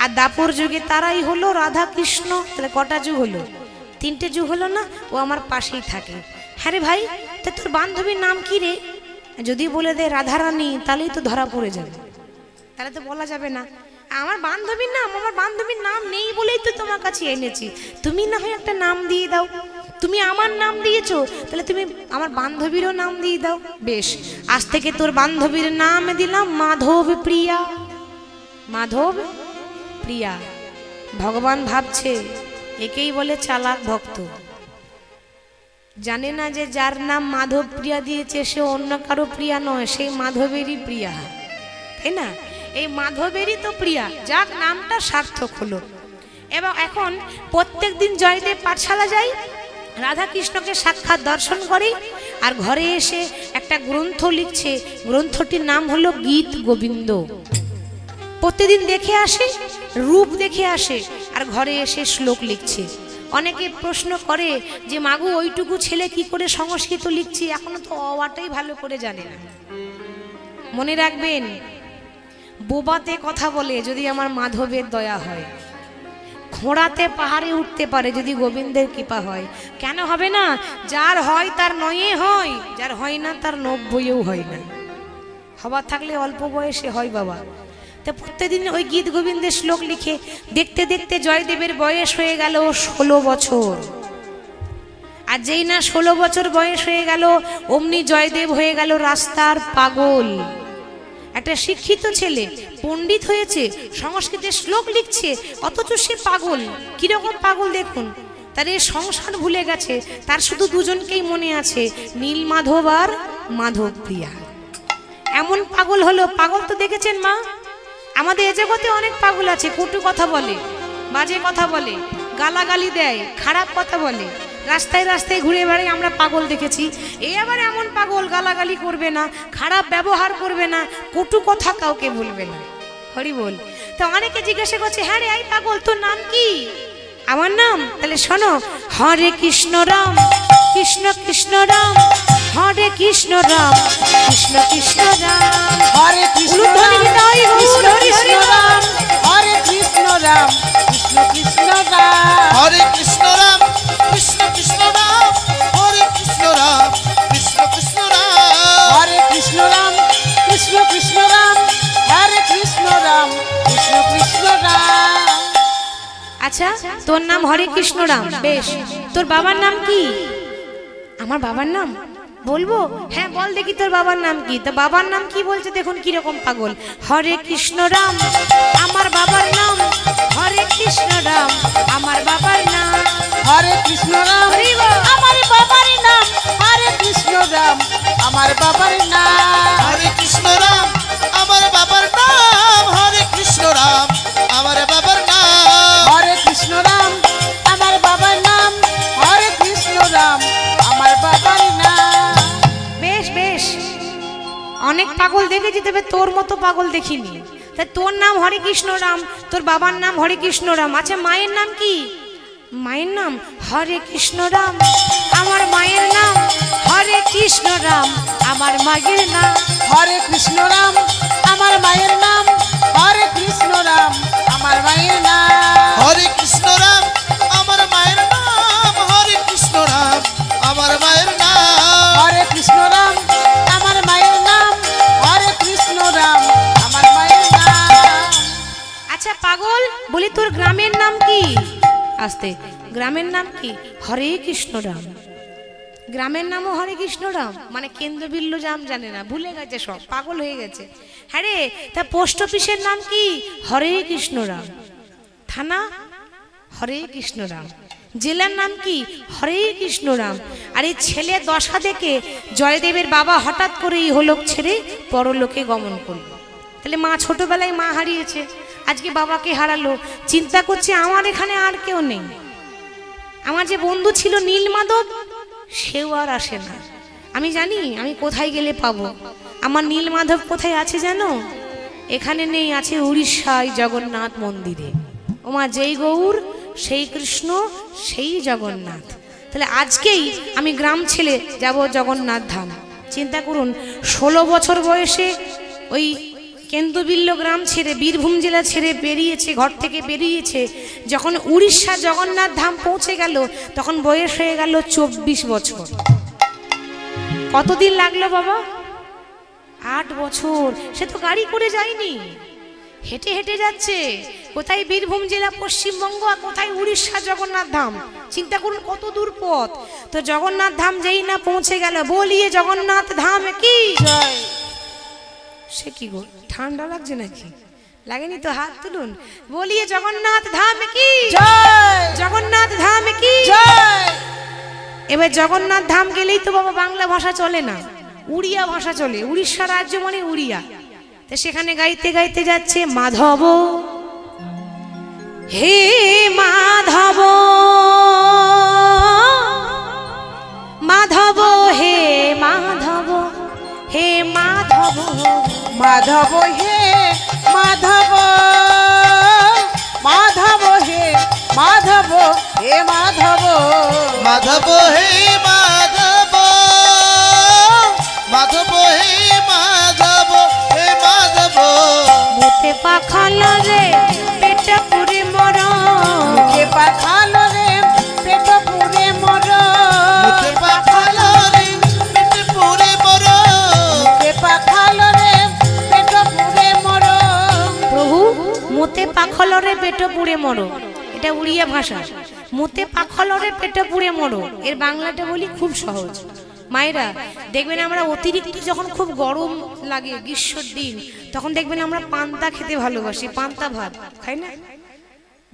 আর দাপর যুগে তারাই হলো রাধা কৃষ্ণ। তাহলে কটা যুগ হলো? 3টে যুগ হলো না? ও আমার পাশেই থাকে। হ্যাঁ রে ভাই, তা তোর বান্ধবীর নাম কি রে? যদি বলে দে রাধারানী, তাহলেই তো ধরা পড়ে যাবে, তাহলে তো বলা যাবে না। আমার বান্ধবীর নাম নেই বলেই তো তোমার কাছে এনেছি, তুমি না হয় একটা নাম দিয়ে দাও। তুমি আমার নাম দিয়েছো, তাহলে তুমি আমার বান্ধবীরও নাম দিয়ে দাও। বেশ, আজ থেকে তোর বান্ধবীর নাম দিলাম মাধব প্রিয়া। মাধব প্রিয়া। ভগবান ভাবছে একেই বলে চালাক ভক্ত, জানে না যে যার নাম মাধব প্রিয়া দিয়েছে সে অন্য কারো প্রিয়া নয়, সেই মাধবেরই প্রিয়া, তাই না? এই মাধবেরই তো প্রিয়া, যাক নামটা সার্থক হলো। এবং এখন প্রত্যেক দিন জয়দেব পাঠশালা যাই, রাধা কৃষ্ণকে সাক্ষাৎ দর্শন করে, আর ঘরে এসে একটা গ্রন্থ লিখছে, গ্রন্থটির নাম হলো গীত গোবিন্দ। প্রতিদিন দেখে আসে, রূপ দেখে আসে, আর ঘরে এসে শ্লোক লিখছে। অনেকে প্রশ্ন করে যে মাগু ওইটুকু ছেলে কি করে সংস্কৃত লিখছি, এখনো তো অওয়াটাই ভালো করে জানে না। মনে রাখবেন, বোবাতে কথা বলে যদি আমার মাধবের দয়া হয়, ঘোড়াতে পাহাড়ে উঠতে পারে যদি গোবিন্দের কৃপা হয়। কেন হবে না? যার হয় তার 9 হয়, যার হয় না তার 90ও হয় না। হবার থাকলে অল্প বয়সে হয় বাবা। তো প্রত্যেকদিন ওই গীত গোবিন্দের শ্লোক লিখে দেখতে দেখতে জয়দেবের বয়স হয়ে গেল 16 বছর। আর যেই না 16 বছর বয়স হয়ে গেল, অমনি জয়দেব হয়ে গেল রাস্তার পাগল। একটা শিক্ষিত ছেলে, পণ্ডিত হয়েছে, সংস্কৃতের শ্লোক লিখছে, অথচ সে পাগল। কিরকম পাগল দেখুন, তার এই সংসার ভুলে গেছে, তার শুধু দুজনকেই মনে আছে, নীল মাধব আর মাধব প্রিয়া। এমন পাগল হলো। পাগল তো দেখেছেন মা, আমাদের এ জগতে অনেক পাগল আছে, কটু কথা বলে, বাজে কথা বলে, গালাগালি দেয়, খারাপ কথা বলে, রাস্তায় রাস্তায় ঘুরে বেড়াই, আমরা পাগল দেখেছি। এ আবার এমন পাগল, গালাগালি করবে না, খারাপ ব্যবহার করবে না, কটু কথা কাউকে বলবে না। হরি বল। তো অনেকে জিজ্ঞাসা করছে, হ্যাঁ রে এই পাগল তোর নাম কি? আমার নাম? তাহলে শোনো, হরে কৃষ্ণ রাম কৃষ্ণ কৃষ্ণ রাম, হরে কৃষ্ণ রাম কৃষ্ণ কৃষ্ণ রাম, হরে কৃষ্ণ রাম কৃষ্ণ কৃষ্ণ রাম, হরে কৃষ্ণ রাম কৃষ্ণ কৃষ্ণ রাম, হরে কৃষ্ণ রাম কৃষ্ণ কৃষ্ণ রাম, হরে কৃষ্ণ রাম কৃষ্ণ কৃষ্ণ রাম, হরে কৃষ্ণ রাম কৃষ্ণ কৃষ্ণ রাম, হরে কৃষ্ণ রাম কৃষ্ণ কৃষ্ণ রাম। আচ্ছা, তোর নাম হরে কৃষ্ণ রাম, বেশ। তোর বাবার নাম কি? আমার বাবার নাম বলবো? হ্যাঁ বল দেখি তোর বাবার নাম কি। তো বাবার নাম কি বলছে দেখুন কিরকম পাগল। হরে কৃষ্ণ রাম আমার বাবার নাম, হরে কৃষ্ণ রাম আমার বাবার নাম, হরে কৃষ্ণ রাম আমার বাবার নাম, হরে কৃষ্ণ রাম আমার বাবার নাম, হরে কৃষ্ণ রাম আমার বাবার নাম, হরে কৃষ্ণ রাম আমার বাবার নাম, হরে কৃষ্ণ রাম আমার বাবার নাম, হরে কৃষ্ণ রাম আমার বাবার নাম। বেশ বেশ, অনেক পাগল দেখেছি, তবে তোর মতো পাগল দেখিনি। তাই তোর নাম হরে কৃষ্ণ রাম, তোর বাবার নাম হরে কৃষ্ণ রাম। আচ্ছা মায়ের নাম কি? মায়ের নাম হরে কৃষ্ণ রাম আমার মায়ের নাম, হরে কৃষ্ণ রাম আমার মায়ের নাম, হরে কৃষ্ণ রাম আমার মায়ের নাম, হরে কৃষ্ণ রাম আমার মায়ের নাম, হরে কৃষ্ণ রাম আমার মায়ের নাম, হরে কৃষ্ণ রাম আমার মায়ের নাম, হরে কৃষ্ণ রাম আমার মায়ের নাম, হরে কৃষ্ণ রাম আমার মায়ের নাম। আচ্ছা পাগল, বলি তোর গ্রামের নাম কি? আস্তে, গ্রামের নাম কি? হরে কৃষ্ণ রাম। গ্রামের নামও হরে কৃষ্ণরাম, মানে কেন্দ্রবিল্ল জাম জানে না, ভুলে গেছে, সব পাগল হয়ে গেছে। হ্যাঁ রে, তা পোস্ট অফিসের নাম কি? হরে কৃষ্ণরাম। থানা হরে কৃষ্ণরাম। জেলার নাম কি? হরে কৃষ্ণরাম। আর এই ছেলে দশা দেখে জয়দেবের বাবা হঠাৎ করে ইহলোক ছেড়ে পরলোকে গমন করল। তাহলে মা ছোটবেলায় মা হারিয়েছে, আজকে বাবাকে হারালো, চিন্তা করছে আমার এখানে আর কেউ নেই। আমার যে বন্ধু ছিল নীলমাধব, সেও আর আসে না। আমি জানি আমি কোথায় গেলে পাবো। আমার নীলমাধব কোথায় আছে জানো? এখানে নেই, আছে উড়িষ্যায় জগন্নাথ মন্দিরে। ওমা, যেই গৌর সেই কৃষ্ণ সেই জগন্নাথ। তাহলে আজকেই আমি গ্রাম ছেড়ে যাব জগন্নাথ ধাম। চিন্তা করুন, 16 বছর বয়সে ওই কেন্দ্রবিল্ল গ্রাম ছেড়ে, বীরভূম জেলা ছেড়ে বেরিয়েছে, ঘর থেকে বেরিয়েছে। যখন উড়িষ্যা জগন্নাথ ধাম পৌঁছে গেল, তখন বয়স হয়ে গেল 24 বছর। কতদিন লাগলো বাবা? 8 বছর। সে তো গাড়ি করে যায়নি, হেঁটে হেঁটে যাচ্ছে। কোথায় বীরভূম জেলা পশ্চিমবঙ্গ, আর কোথায় উড়িষ্যা জগন্নাথ ধাম। চিন্তা করুন কত দূর পথ। তো জগন্নাথ ধাম যেই না পৌঁছে গেল, বলিয়ে জগন্নাথ ধাম কি জয়। সে কি গো, ঠান্ডা লাগছে নাকি? লাগেনি তো? হাত তুলুন, বলিয়ে জগন্নাথ ধাম কি জয়। জগন্নাথ ধাম কি জয়। এবার জগন্নাথ ধাম গেলেই তো বাবা বাংলা ভাষা চলে না, উড়িয়া ভাষা চলে। উড়িষ্যা রাজ্য মানে উড়িয়া। তো সেখানে গাইতে গাইতে যাচ্ছে, মাধব হে মাধব, মাধব হে মাধব, হে মাধব, মাধব হে মাধব, মাধব হে মাধব, হে মাধব, মাধব হে মাধব, মাধব হে মাধব, হে মাধব। মুতে পাখাল রে পেট পুরে মর, মুখে পাখালো রে পেট পুরে মর, মুখে পাখালো রে পেট পুরে মর, মুখে পাখালো রে পেট পুরে মর। প্রভু মুতে পাখলরে পেট পুড়ে মরো, এটা উড়িয়া ভাষা। মুতে পাখলরে পেট পুড়ে মরো, এর বাংলাটা বলি খুব সহজ। মায়েরা দেখবেন, আমরা অতিরিক্ত যখন খুব গরম লাগে গ্রীষ্মের দিন, তখন দেখবেন আমরা পান্তা খেতে ভালোবাসি। পান্তা ভাত খাই না?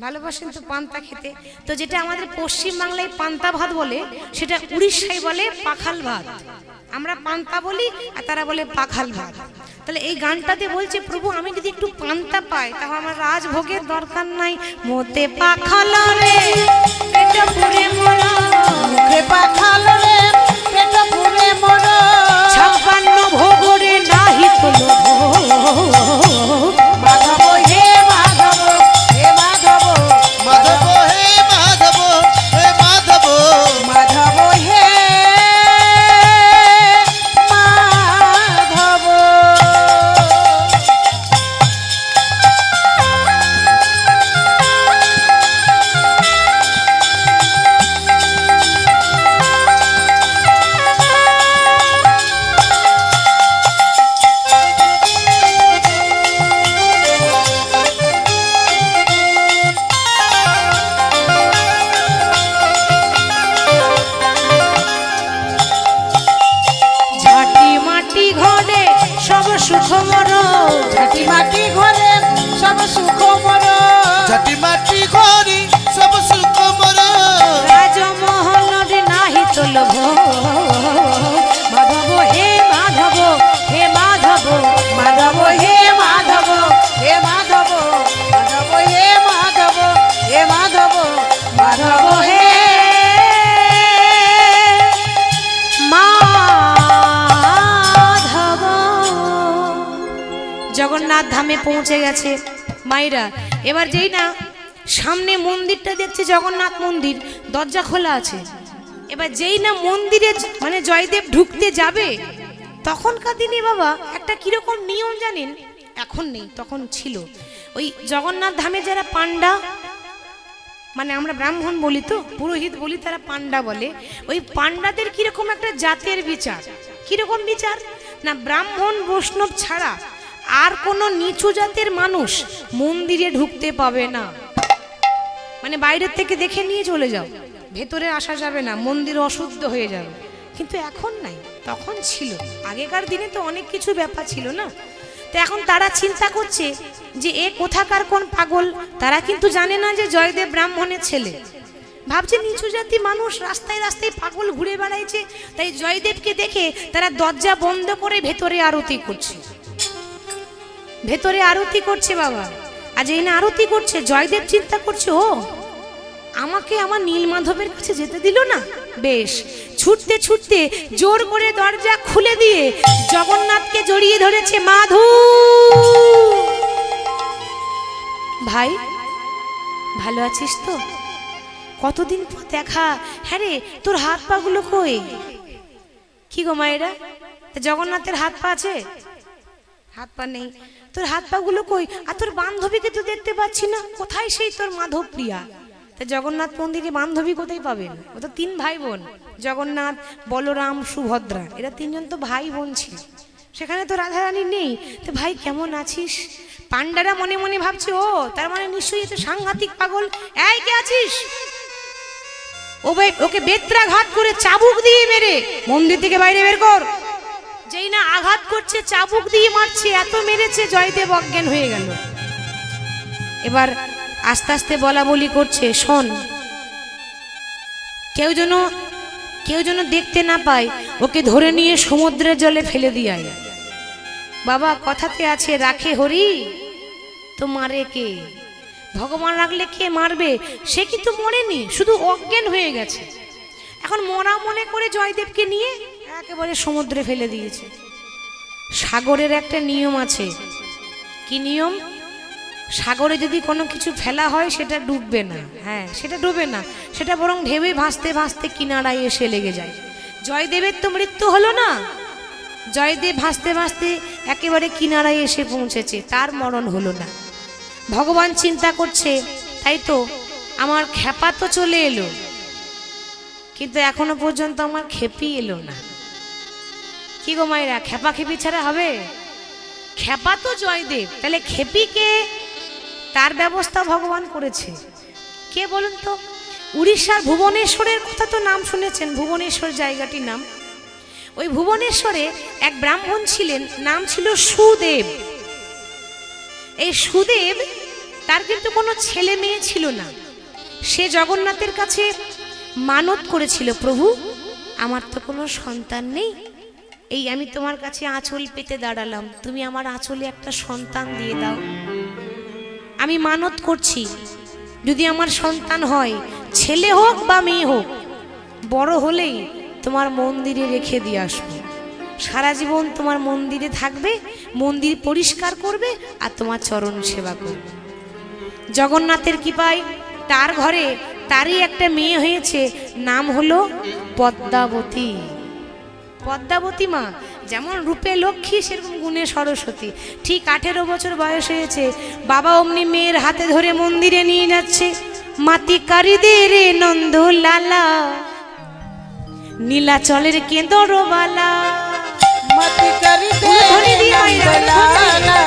ভালোবাসেন তো পান্তা খেতে। তো যেটা আমাদের পশ্চিম বাংলায় পান্তা ভাত বলে, সেটা উড়িষ্যায় বলে পাখাল ভাত। আমরা পান্তা বলি আর তারা বলে পাখাল ভাত। তাহলে এই গানটাতে বলছে, প্রভু আমি যদি একটু পান্তা পাই, তাহলে আমার রাজভোগের দরকার নাই। মোতে পাখাল রে পেট পুরে মরো, মুখে পাখালো রে পেট পুরে মর, 56 ভোগরে নাহি তোলো। মাধব হে মাধব, হে মাধব, মাধব হে মাধব, হে মাধব। মাধব হে মাধব। ঝাঁটি মাটি ঘরে সব সুখ মরো, ঝাঁটি মাটি ঘরে সব সুখ মর, ঝাঁটি মাটি ঘরে সব সুখ মর, রাজমহলরে নাহি তোলো। মাধব হে মাধব, হে মাধব, মাধব হে মাধব, হে মাধব, মাধব হে মাধব, হে মাধব, মাধব হে মাধব। জগন্নাথ ধামে পৌঁছে গেছে মায়েরা। এবার যেই না সামনে মন্দিরটা দেখছে, জগন্নাথ মন্দির, দরজা খোলা আছে। এবার যেই না মন্দিরে মানে জয়দেব ঢুকতে যাবে, তখনকার দিনে বাবা একটা কিরকম নিয়ম জানেন? এখন নেই, তখন ছিল। ওই জগন্নাথ ধামে যারা পান্ডা, মানে আমরা ব্রাহ্মণ বলি তো, পুরোহিত বলি, তারা পান্ডা বলে। ওই পান্ডাদের কিরকম একটা জাতের বিচার। কিরকম বিচার না, ব্রাহ্মণ বৈষ্ণব ছাড়া আর কোনো নিচু জাতের মানুষ মন্দিরে ঢুকতে পাবে না। মানে বাইরের থেকে দেখে নিয়ে চলে যাও, ভেতরে আসা যাবে না, মন্দির অশুদ্ধ হয়ে যাবে। কিন্তু এখন নাই, তখন ছিল। আগেকার দিনে তো অনেক কিছু ব্যাপার ছিল না। তো এখন তারা চিন্তা করছে যে এ কোথাকার কোন পাগল। তারা কিন্তু জানে না যে জয়দেব ব্রাহ্মণের ছেলে। ভাবছে নিচু জাতি মানুষ, রাস্তায় রাস্তায় পাগল ঘুরে বেড়াইছে, তাই জয়দেবকে দেখে তারা দরজা বন্ধ করে ভেতরে আরতি করছে। ভেতরে আরতি করছে বাবা। আজ এই না আরতি করছে, জয়দেব চিন্তা করছে, ও আমাকে আমার নীলমাধবের কাছে যেতে দিল না, বেশ। ছুটতে ছুটতে জোর করে দরজা খুলে দিয়ে জগন্নাথকে জড়িয়ে ধরেছে। মাধু ভাই, ভালো আছিস তো? কতদিন পর দেখা। হ্যাঁ রে, তোর হাত পা গুলো কই? কি গো মায়েরা, জগন্নাথের হাত পা আছে? হাত পা নেই। তোর হাত পা গুলো কই? আর তোর বান্ধবীকে তো দেখতে পাচ্ছি না, কোথায় সেই তোর মাধব প্রিয়া? তা জগন্নাথ মন্দিরে বান্ধবী কোথায় পাবেন? ও তো 3 ভাই বোন, জগন্নাথ, বলরাম, সুভদ্রা, এরা 3জন তো ভাই বোন ছিল। সেখানে তো রাধারানী নেই। তো ভাই কেমন আছিস? পান্ডারা মনে মনে ভাবছে, ও তার মানে নিশ্চয়ই তো সাংঘাতিক পাগল। এই কে আছিস? ওকে বেত্রাঘাত করে চাবুক দিয়ে মেরে মন্দির থেকে বাইরে বের কর। যেই না আঘাত করছে, চাবুক দিয়ে মারছে, এত মেরেছে জয়দেব অজ্ঞান হয়ে গেল। এবার আস্তে আস্তে বলা বলি করছে, শোন, কেউ যেন দেখতে না পায়, ওকে ধরে নিয়ে সমুদ্রের জলে ফেলে দিয়ে আয়। বাবা কথাতে আছে, রাখে হরি তো মারে কে? ভগবান রাখলে কে মারবে? সে কিন্তু মরেনি, শুধু অজ্ঞান হয়ে গেছে। এখন মরা মনে করে জয়দেবকে নিয়ে একেবারে সমুদ্রে ফেলে দিয়েছে। সাগরের একটা নিয়ম আছে। কি নিয়ম? সাগরে যদি কোনো কিছু ফেলা হয় সেটা ডুববে না। হ্যাঁ, সেটা ডুবে না, সেটা বরং ঢেউয়ে ভাসতে ভাসতে কিনারায় এসে লেগে যায়। জয়দেবের তো মৃত্যু হলো না, জয়দেব ভাসতে ভাসতে একেবারে কিনারায় এসে পৌঁছেছে, তার মরণ হলো না। ভগবান চিন্তা করছে, তাই তো আমার খেপা তো চলে এলো, কিন্তু এখনো পর্যন্ত আমার খেপি এলো না। কি গো মায়েরা, খেপা খেপি ছাড়া হবে? খেপা তো জয়দেব, তাহলে খেপিকে তার ব্যবস্থা ভগবান করেছে। কে বলুন তো? উড়িষ্যার ভুবনেশ্বরের কথা তো নাম শুনেছেন, ভুবনেশ্বর জায়গাটির নাম। ওই ভুবনেশ্বরে এক ব্রাহ্মণ ছিলেন, নাম ছিল সুদেব। এই সুদেব, তার কিন্তু কোনো ছেলে মেয়ে ছিল না। সে জগন্নাথের কাছে মানত করেছিল, প্রভু আমার তো কোনো সন্তান নেই, এই আমি তোমার কাছে আঁচল পেতে দাঁড়ালাম, তুমি আমার আঁচলে একটা সন্তান দিয়ে দাও। আমি মানত করছি, যদি আমার সন্তান হয়, ছেলে হোক বা মেয়ে হোক, বড় হলেই তোমার মন্দিরে রেখে দিয়ে আসবো, সারা জীবন তোমার মন্দিরে থাকবে, মন্দির পরিষ্কার করবে আর তোমার চরণ সেবা করবে। জগন্নাথের কৃপায় তার ঘরে তারই একটা মেয়ে হয়েছে, নাম হলো পদ্মাবতী। পদ্মাবতী মা যেমন রূপে লক্ষ্মী, সেরকম গুণে সরস্বতী। ঠিক 18 বছর বয়স হয়েছে, বাবা অমনি মেয়ের হাতে ধরে মন্দিরে নিয়ে যাচ্ছে। মাতি কারি দে রে নন্দ লালা, নীলাচলের কেঁদর বালা, মাতি করি দে নন্দলালা,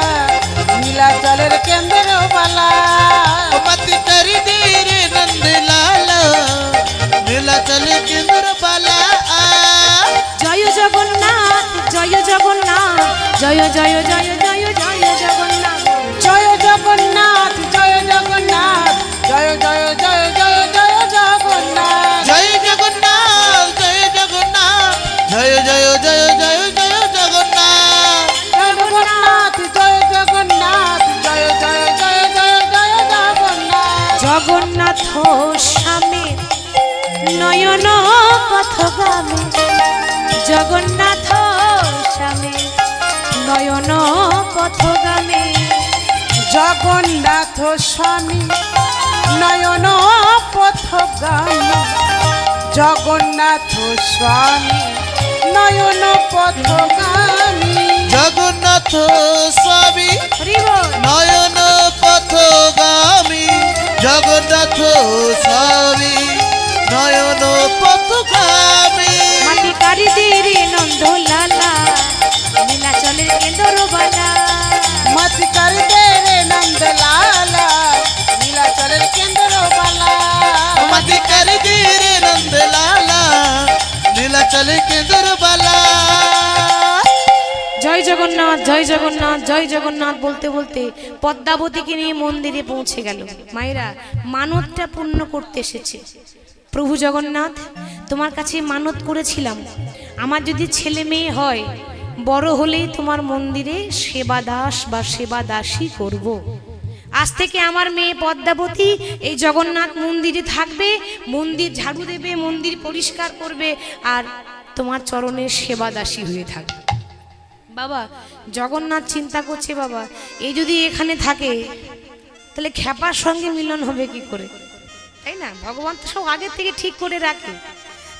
নীলাচলের কেন্দ্র বালা। मति कर दे रे नंद लाला, नीलाचल केंद्र बाला। জয় জগন্নাথ, জয় জগন্নাথ, জয় জয় জয় জয় জয় জগন্নাথ, জয় জগন্নাথ, জয় জগন্নাথ, জয় জয় জয় জয় জয় জগন্নাথ। जय जगन्नाथ, जय जगन्नाथ, जय जय जय जय जय जगन्नाथ। জগন্নাথ, জয় জগন্নাথ, জয় জয় জয় জয় জয় জগন্নাথ। জগন্নাথ স্বামী নয়ন পথগামী, জগন্নাথ স্বামী নয়ন পথগামী, জগন্নাথ স্বামী নয়ন পথগামী, জগন্নাথ স্বামী নয়ন পথগামী। जगन्नाथ स्वामी হরি বল। नयन पथगामी, जगन्नाथ स्वामी नयन पथगामी। মাটি কারি দে রে নন্দ লালা, নীলাচলের কেঁদর বালা, মতি করি দে রে নন্দলালা, নীলাচলের কেন্দ্র বালা। मति कर दे रे नंद लाला, नीलाचल চলে কেঁদুর বালা। জয় জগন্নাথ, জয় জগন্নাথ, জয় জগন্নাথ বলতে বলতে পদ্মাবতীকে নিয়ে মন্দিরে পৌঁছে গেল। মায়েরা মানতটা পূর্ণ করতে এসেছে। প্রভু জগন্নাথ, তোমার কাছে মানত করেছিলাম, আমার যদি ছেলে মেয়ে হয়, বড় হলেই তোমার মন্দিরে সেবা দাস বা সেবা দাসী করব। আজ থেকে আমার মেয়ে পদ্মাবতী এই জগন্নাথ মন্দিরে থাকবে, মন্দির ঝাড়ু দেবে, মন্দির পরিষ্কার করবে, আর তোমার চরণের সেবা দাসী হয়ে থাকবে। বাবা জগন্নাথ চিন্তা করছে, বাবা এই যদি এখানে থাকে তাহলে খ্যাপার সঙ্গে মিলন হবে কি করে, তাই না? ভগবান তো সব আগে থেকে ঠিক করে রাখে।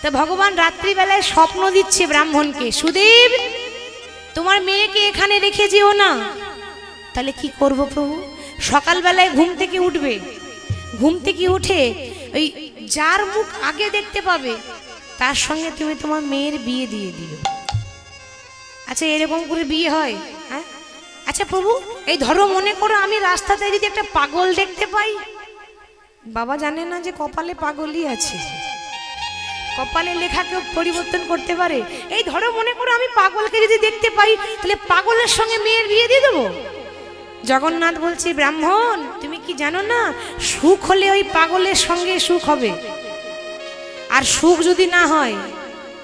তা ভগবান রাত্রিবেলায় স্বপ্ন দিচ্ছে ব্রাহ্মণকে, সুদেব তোমার মেয়েকে এখানে রেখে যেও না। তাহলে কি করব প্রভু? সকালবেলায় ঘুম থেকে উঠবে, ঘুম থেকে উঠে ওই যার মুখ আগে দেখতে পাবে তার সঙ্গে তুমি তোমার মেয়ের বিয়ে দিয়ে দিও। আচ্ছা এরকম করে বিয়ে হয়? হ্যাঁ আচ্ছা প্রভু, এই ধরো মনে করো আমি রাস্তাতে যদি একটা পাগল দেখতে পাই, বাবা জানে না যে কপালে পাগলই আছে, কপালে লেখা কেউ পরিবর্তন করতে পারে। এই ধরো মনে করো আমি পাগলকে যদি দেখতে পাই, তাহলে পাগলের সঙ্গে মেয়ের বিয়ে দিয়ে দেবো? জগন্নাথ বলছে, ব্রাহ্মণ তুমি কি জানো না, সুখ হলে ওই পাগলের সঙ্গে সুখ হবে, আর সুখ যদি না হয়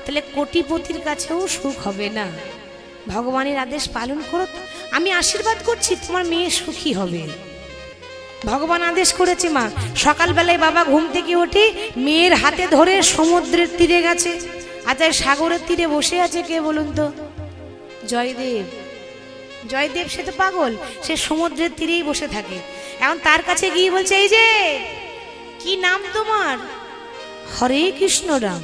তাহলে কোটিপতির কাছেও সুখ হবে না। ভগবানের আদেশ পালন করো, আমি আশীর্বাদ করছি তোমার মেয়ে সুখী হবে। ভগবান আদেশ করেছে। মা সকালবেলায় বাবা ঘুম থেকে উঠে মেয়ের হাতে ধরে সমুদ্রের তীরে গেছে। আচ্ছা সাগরের তীরে বসে আছে কে বলুন তো? জয়দেব। জয়দেব সে তো পাগল, সে সমুদ্রের তীরেই বসে থাকে। এখন তার কাছে গিয়ে বলছে, এই যে কি নাম তোমার? হরে কৃষ্ণ রাম।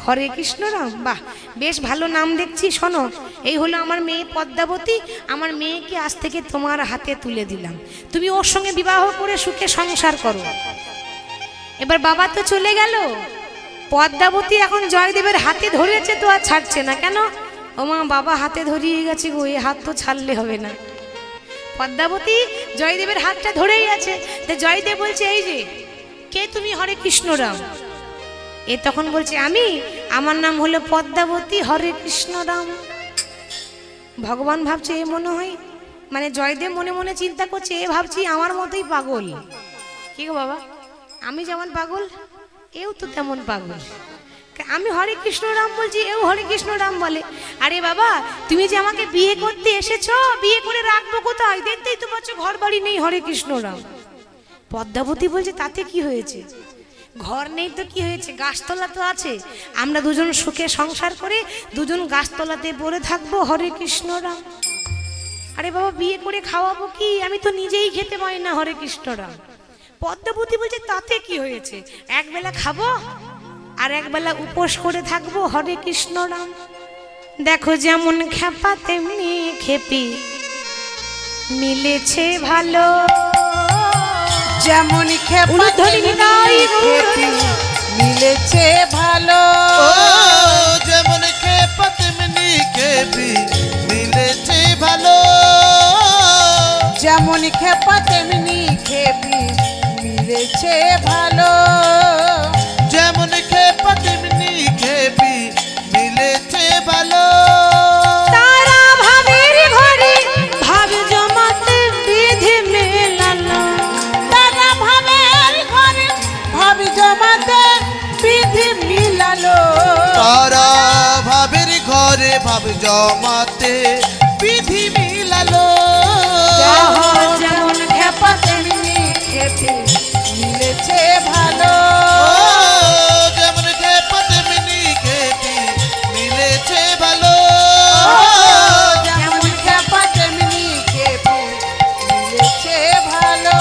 হরে কৃষ্ণ রাম, বাহ বেশ ভালো নাম দেখছি। শোনো, এই হলো আমার মেয়ে পদ্মাবতী, আমার মেয়েকে আজ থেকে তোমার হাতে তুলে দিলাম, তুমি ওর সঙ্গে বিবাহ করে সুখে সংসার করো। এবার বাবা তো চলে গেল, পদ্মাবতী এখন জয়দেবের হাতে ধরেছে তো আর ছাড়ছে না। কেন? ও মা, বাবা হাতে ধরিয়ে গেছে গো, এই হাত তো ছাড়লে হবে না। পদ্মাবতী জয়দেবের হাতটা ধরেই আছে। তো জয়দেব বলছে, এই যে কে তুমি? হরে কৃষ্ণ রাম। এ তখন বলছে, আমি, আমার নাম হলো পদ্মাবতী, হরে কৃষ্ণ রাম। ভগবান ভাবছে এ মনে হয়, মানে জয়দেব মনে মনে চিন্তা করছে, এ ভাবছি আমার মতোই পাগল। কি গো বাবা, আমি যেমন পাগল এও তো তেমন পাগল। আমি হরে কৃষ্ণ রাম বলছি, এও হরে কৃষ্ণ রাম বলে। আরে বাবা, তুমি যে আমাকে বিয়ে করতে এসেছো, বিয়ে করে রাখবো কোথায়? দেখতেই তো পাচ্ছ ঘর বাড়ি নেই, হরে কৃষ্ণ রাম। পদ্মাবতী বলছে, তাতে কি হয়েছে? ঘর নেই তো কি হয়েছে, গাছতলা তো আছে। আমরা দুজন সুখে সংসার করে দুজন গাছতলাতে পড়ে থাকবো, হরে কৃষ্ণ রাম। আরে বাবা, বিয়ে করে খাওয়াবো কি? আমি তো নিজেই খেতে পারি না, হরে কৃষ্ণ রাম। পদ্মাবতী বলছে, তাতে কি হয়েছে? একবেলা খাবো আর একবেলা উপোস করে থাকবো, হরে কৃষ্ণ রাম। দেখো যেমন খেপা তেমনি খেপি, মিলেছে ভালো। যেমন খেপা তেমনি খেপি, মিলেছে ভালো। ও যেমন খেপা তেমনি খেপি, মিলেছে ভালো। যেমন খেপা তেমনি খেপি, মিলেছে ভালো। যেমন খেপা তেমনি খেপি, মিলেছে ভালো। তারা ভাবের ঘরে ভাব জমাতে বিধি মেলালো। তারা ভাবের ঘরে ভাব জমাতে বিধি মিলালো। তারা ভাবের ঘরে ভাব জমাতে বিধি মিলালো। যেমন খেপা তেমনি খেপি, মিলেছে ভালো। যেমন খেপা তেমনি খেপি, মিলেছে ভালো। যেমন খেপা তেমনি খেপি, মিলেছে ভালো।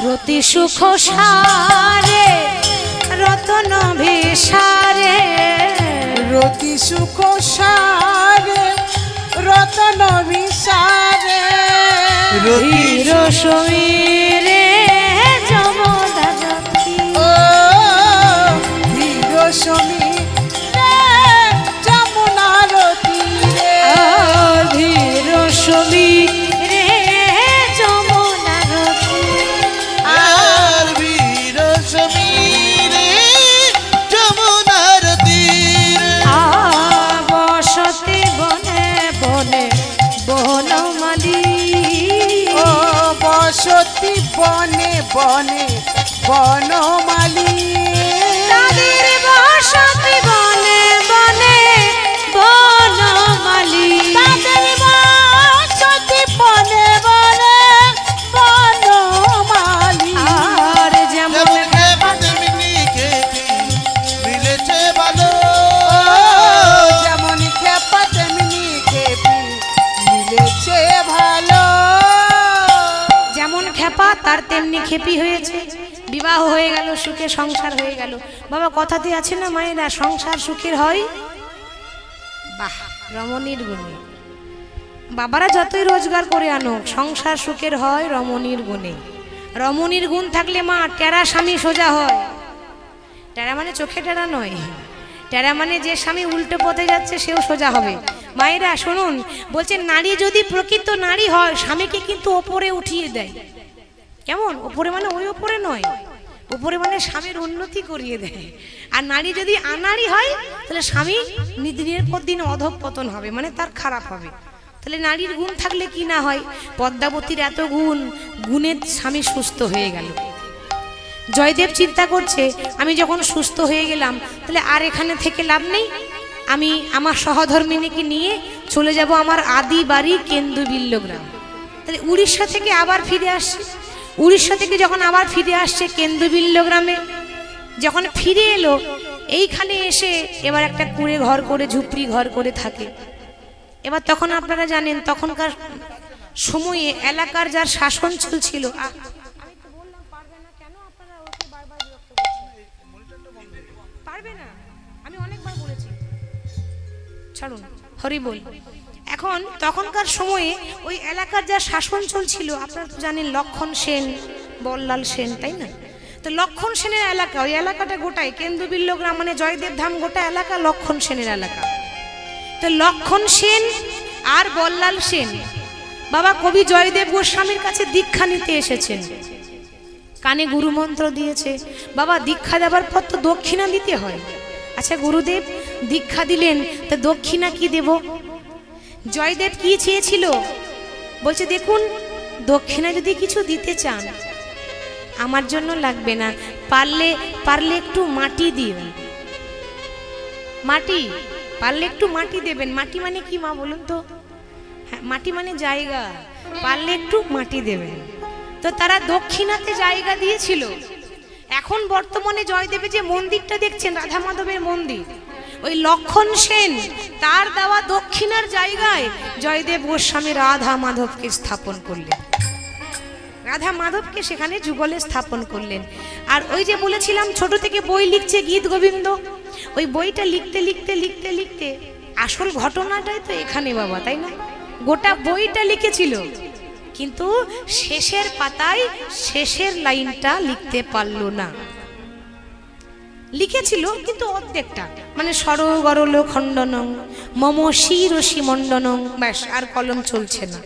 রতি সুখ সারে রতন ভিসারে। রতি সুখ সারে রতন বিসারে। ধীর সমীরে যমদা জ্যোতি। ও ধীর সমীরে যমুনার তীরে। ধীর সমীরে যমদা জ্যোতি। আর বীর সমীরে যমুনার তীরে। বনে বনে বনমালী তাদের বসতি বনে বনে বনমালী, তাদের বসতি বনে বনে বনমালী। আর যেমন যেমন খেপা তেমনি খেপি মিলেছে ভালো, যেমন খেপা তেমনি খেপি মিলেছে ভালো। যেমন খেপা তার তেমনি খেপি হয়েছে, বিবাহ হয়ে গেল, সুখে সংসার হয়ে গেল। বাবা কথাতে আছে না মায়েরা, সংসার সুখের হয় বাহ রমণীর গুণে। বাবারা যতই রোজগার করে আনুক, সংসার সুখের হয় রমণীর গুণে। রমণীর গুণ থাকলে মা টেরা স্বামী সোজা হয়। টেরা মানে চোখে টেরা নয়, টেরা মানে যে স্বামী উল্টো পথে যাচ্ছে সেও সোজা হবে। মায়েরা শুনুন, বলছে নারী যদি প্রকৃত নারী হয় স্বামীকে কিন্তু ওপরে উঠিয়ে দেয়। কেমন ওপরে মানে ওই ওপরে নয়, উপরে মানে স্বামীর উন্নতি করিয়ে দেয়। আর নারী যদি আনাড়ি হয় তাহলে স্বামী দিনের পর দিন অধঃপতন হবে, মানে তার খারাপ হবে। তাহলে নারীর গুণ থাকলে কি না হয়, পদ্মাবতীর এত গুণ, গুণের স্বামী সুস্থ হয়ে গেল। জয়দেব চিন্তা করছে আমি যখন সুস্থ হয়ে গেলাম তাহলে আর এখানে থেকে লাভ নেই, আমি আমার সহধর্মিনীকে নিয়ে চলে যাব আমার আদি বাড়ি কেন্দুবিল্ল গ্রাম। তাহলে উড়িষ্যা থেকে আবার ফিরে আসছে, উড়িষ্যা থেকে যখন আবার ফিরে আসছে কেন্দুবিল্ল গ্রামে, যখন ফিরে এলো এইখানে এসে এবার একটা কুঁড়ে ঘর করে ঝুপড়ি ঘর করে থাকে। এবার তখন আপনারা জানেন তখনকার সময়ে এলাকার যার শাসন চলছিল, পারবে না, আমি অনেকবার বলেছি, ছাড়ুন হরি বল। এখন তখনকার সময়ে ওই এলাকার যা শাসন চলছিল আপনারা তো জানেন, লক্ষণ সেন, বল্লাল সেন, তাই না? তো লক্ষণ সেনের এলাকা, ওই এলাকাটা গোটাই কেন্দুবিল্ল গ্রাম মানে জয়দেব ধাম, গোটা এলাকা লক্ষণ সেনের এলাকা। তো লক্ষণ সেন আর বল্লাল সেন বাবা কবি জয়দেব গোস্বামীর কাছে দীক্ষা নিতে এসেছেন। কানে গুরুমন্ত্র দিয়েছে। বাবা দীক্ষা দেওয়ার পর তো দক্ষিণা দিতে হয়। আচ্ছা গুরুদেব দীক্ষা দিলেন, তা দক্ষিণা কি দেব? জয়দেব কি চেয়েছিল? বলছে দেখুন, দক্ষিণা যদি কিছু দিতে চান আমার জন্য লাগবে না, পারলে পারলে একটু মাটি দিবেন। মাটি পারলে একটু মাটি দেবেন। মাটি মানে কি মা বলুন তো? হ্যাঁ, মাটি মানে জায়গা, পারলে একটু মাটি দেবেন। তো তারা দক্ষিণাতে জায়গা দিয়েছিল। এখন বর্তমানে জয়দেবে যে মন্দিরটা দেখছেন রাধা মাধবের মন্দির, ওই লক্ষণ সেন তার দেওয়া দক্ষিণার জায়গায় জয়দেব গোস্বামী রাধা মাধবকে স্থাপন করলেন। রাধা মাধবকে সেখানে যুগলে স্থাপন করলেন। আর ওই যে বলেছিলাম ছোট থেকে বই লিখছে গীত গোবিন্দ, ওই বইটা লিখতে লিখতে লিখতে লিখতে আসল ঘটনাটাই তো এখানে বাবা, তাই না? গোটা বইটা লিখেছিল কিন্তু শেষের পাতায় শেষের লাইনটা লিখতে পারলো না। লিখেছিল কিন্তু অর্ধেকটা, মানে সরগরল খণ্ডনং মম শিরসি মণ্ডনং, ব্যাস আর কলম চলছে না।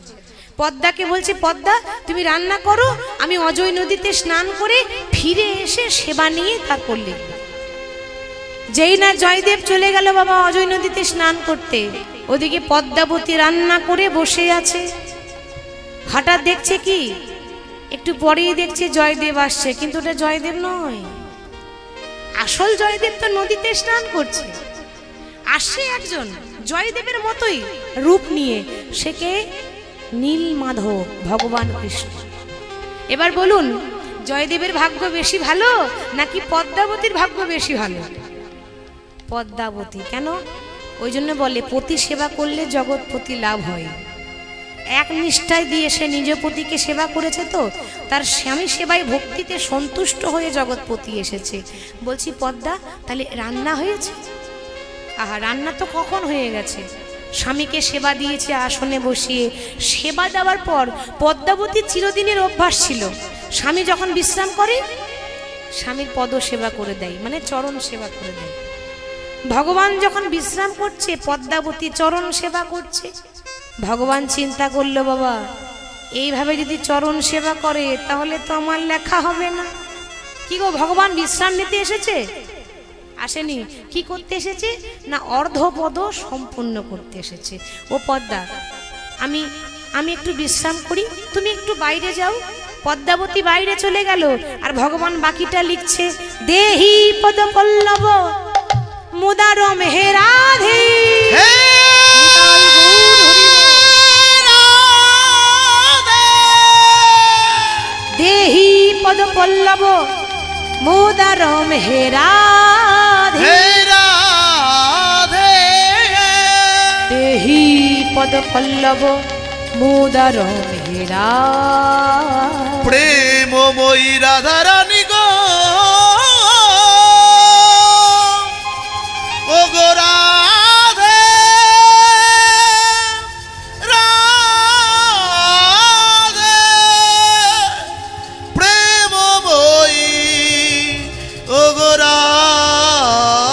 পদ্মাকে বলছে পদ্মা তুমি রান্না করো, আমি অজয় নদীতে স্নান করে ফিরে এসে সেবা নিয়ে তারপর লিখব। যেই না জয়দেব চলে গেল বাবা অজয় নদীতে স্নান করতে, ওদিকে পদ্মাবতী রান্না করে বসে আছে। হঠাৎ দেখছে কি, একটু পরেই দেখছে জয়দেব আসছে, কিন্তু ওটা জয়দেব নয়। আসল জয়দেব তো নদীতে স্নান করছে। আসছে একজন জয়দেবের মতোই রূপ নিয়ে, সে কে? নীল মাধব, ভগবান কৃষ্ণ। এবার বলুন জয়দেবের ভাগ্য বেশি ভালো নাকি পদ্মাবতীর ভাগ্য বেশি ভালো? পদ্মাবতী। কেন? ওই জন্য বলে পতি সেবা করলে জগৎপতি লাভ হয়। এক নিষ্ঠায় দিয়ে সে নিজ পতিকে সেবা করেছে, তো তার স্বামী সেবায় ভক্তিতে সন্তুষ্ট হয়ে জগৎপতি এসেছে। বলছি পদ্মা তাহলে রান্না হয়েছে? আহা, রান্না তো কখন হয়ে গেছে। স্বামীকে সেবা দিয়েছে আসনে বসিয়ে। সেবা দেওয়ার পর পদ্মাবতীর চিরদিনের অভ্যাস ছিল, স্বামী যখন বিশ্রাম করে স্বামীর পদ সেবা করে দেয়, মানে চরণ সেবা করে দেয়। ভগবান যখন বিশ্রাম করছে পদ্মাবতী চরণ সেবা করছে। ভগবান চিন্তা করলো বাবা এইভাবে যদি চরণ সেবা করে তাহলে তো আমার লেখা হবে না। কি গো, ভগবান বিশ্রাম নিতে এসেছে? আসেনি। কি করতে এসেছে না, অর্ধপদ সম্পূর্ণ করতে এসেছে। ও পদ্মা আমি একটু বিশ্রাম করি, তুমি একটু বাইরে যাও, পদ্মাবতী বাইরে চলে গেল, আর ভগবান বাকিটা লিখছে, দেহি পদ পল্লব মুদারম হে রাধে। হে দেহি পদ পল্লব মুদারম হে রাধে। হে রাধে দেহি পদ পল্লব মুদারম হে রাধে। প্রেমময়ী রাধা রানী গো, ও গো রাধে রাধে, প্রেমময়ী ও গো রাধে,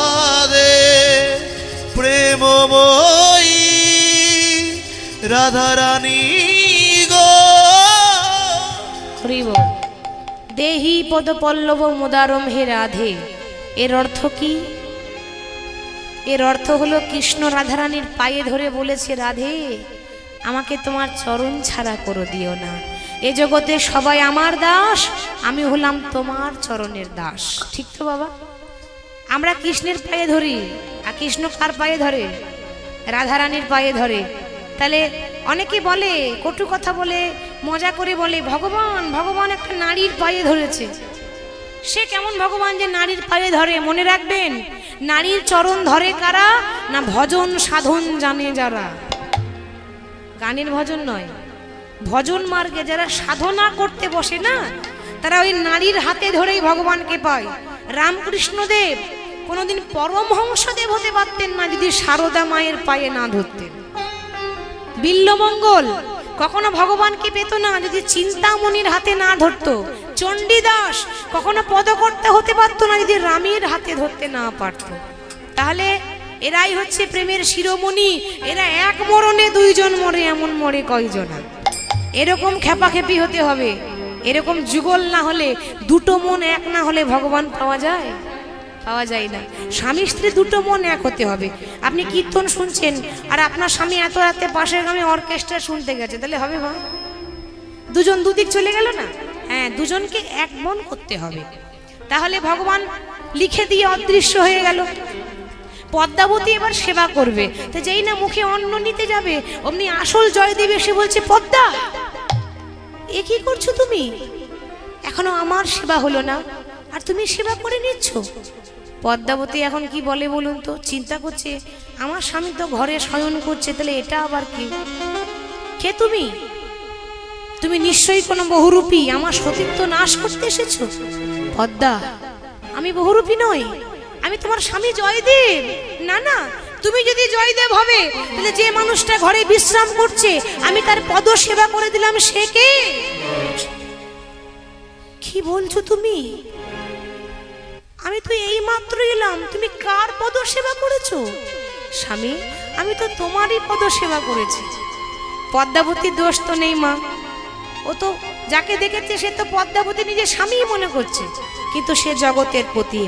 প্রেমময়ী রাধা রানী গো। হরি বল। দেহি পদ পল্লব মুদারম হে রাধে, এর অর্থ কি? এর অর্থ হলো কৃষ্ণ রাধারানীর পায়ে ধরে বলেছে, রাধে আমাকে তোমার চরণ ছাড়া করে দিও না, এ জগতে সবাই আমার দাস, আমি হলাম তোমার চরণের দাস। ঠিক তো বাবা? আমরা কৃষ্ণের পায়ে ধরি, আর কৃষ্ণ কার পায়ে ধরে? রাধারানীর পায়ে ধরে। তাহলে অনেকে বলে, কটু কথা বলে, মজা করে বলে, ভগবান ভগবান একটা নারীর পায়ে ধরেছে। সে কেমন ভগবান যে নারীর পায়ে ধরে? মনে রাখবেন, নারীর চরণ ধরে কারা? না ভজন সাধন জানে যারা। গানের ভজন নয়, ভজন মার্গে যারা সাধনা করতে বসে না, তারা ওই নারীর হাতে ধরেই ভগবানকে পায়। রামকৃষ্ণদেব কোনোদিন পরমহংসদেব হতে পারতেন না যদি সারদা মায়ের পায়ে না ধরতেন। বিল্লমঙ্গল কখনো ভগবানকে পেত না যদি চিন্তামণির হাতে না ধরতো। চণ্ডীদাস কখনো পদকর্তা হতে পারতো না যদি রামের হাতে ধরতে না পারত। তাহলে এরাই হচ্ছে প্রেমের শিরোমণি। এরা এক মরণে দুইজন মরে, এমন মরে কয়জনা। এরকম খেপাখেপি হতে হবে, এরকম যুগল না হলে, দুটো মন এক না হলে ভগবান পাওয়া যায়? পাওয়া যায় না। স্বামী স্ত্রী দুটো মন এক হতে হবে। আপনি কীর্তন শুনছেন আর আপনার স্বামী এত রাতে পাশের গ্রামে অর্কেস্ট্রা শুনতে গেছে, তাহলে হবে মা? দুজন দুদিক চলে গেল না? হ্যাঁ, দুজনকে এক মন করতে হবে। তাহলে ভগবান লিখে দিয়ে অদৃশ্য হয়ে গেল। পদ্মাবতী এবার সেবা করবে, তো যেই না মুখে অন্ন নিতে যাবে, অমনি আসল জয়দেব এসে বলছে, পদ্মা এ কি করছো তুমি? এখনো আমার সেবা হলো না আর তুমি সেবা করে নিচ্ছ। পদ্মাবতী এখন কি বলে বলুন তো? চিন্তা করছে, আমার স্বামী তো ঘরে শয়ন করছে, তাহলে এটা আবার কি? কে তুমি? তুমি নিশ্চয়ই কোনো বহুরূপী, আমার সতীত্ব নাশ করতে এসেছো। পদ্মা, আমি বহুরূপী নই, আমি তোমার স্বামী জয়দেব। না না, তুমি যদি জয়দেব হবে, তাহলে যে মানুষটা ঘরে বিশ্রাম করছে আমি তার পদ সেবা করে দিলাম, সে কে? কি বলছো তুমি? আমি তো এই মাত্র এলাম, তুমি কার পদ সেবা করেছো? স্বামী, আমি তো তোমারই পদ সেবা করেছি। পদ্মাবতীর দোষ তো নেই মা, ও তো যাকে দেখেছে সে তো পদ্মাবতী নিজের স্বামী মনে করছে, কিন্তু সে জগতের পতি।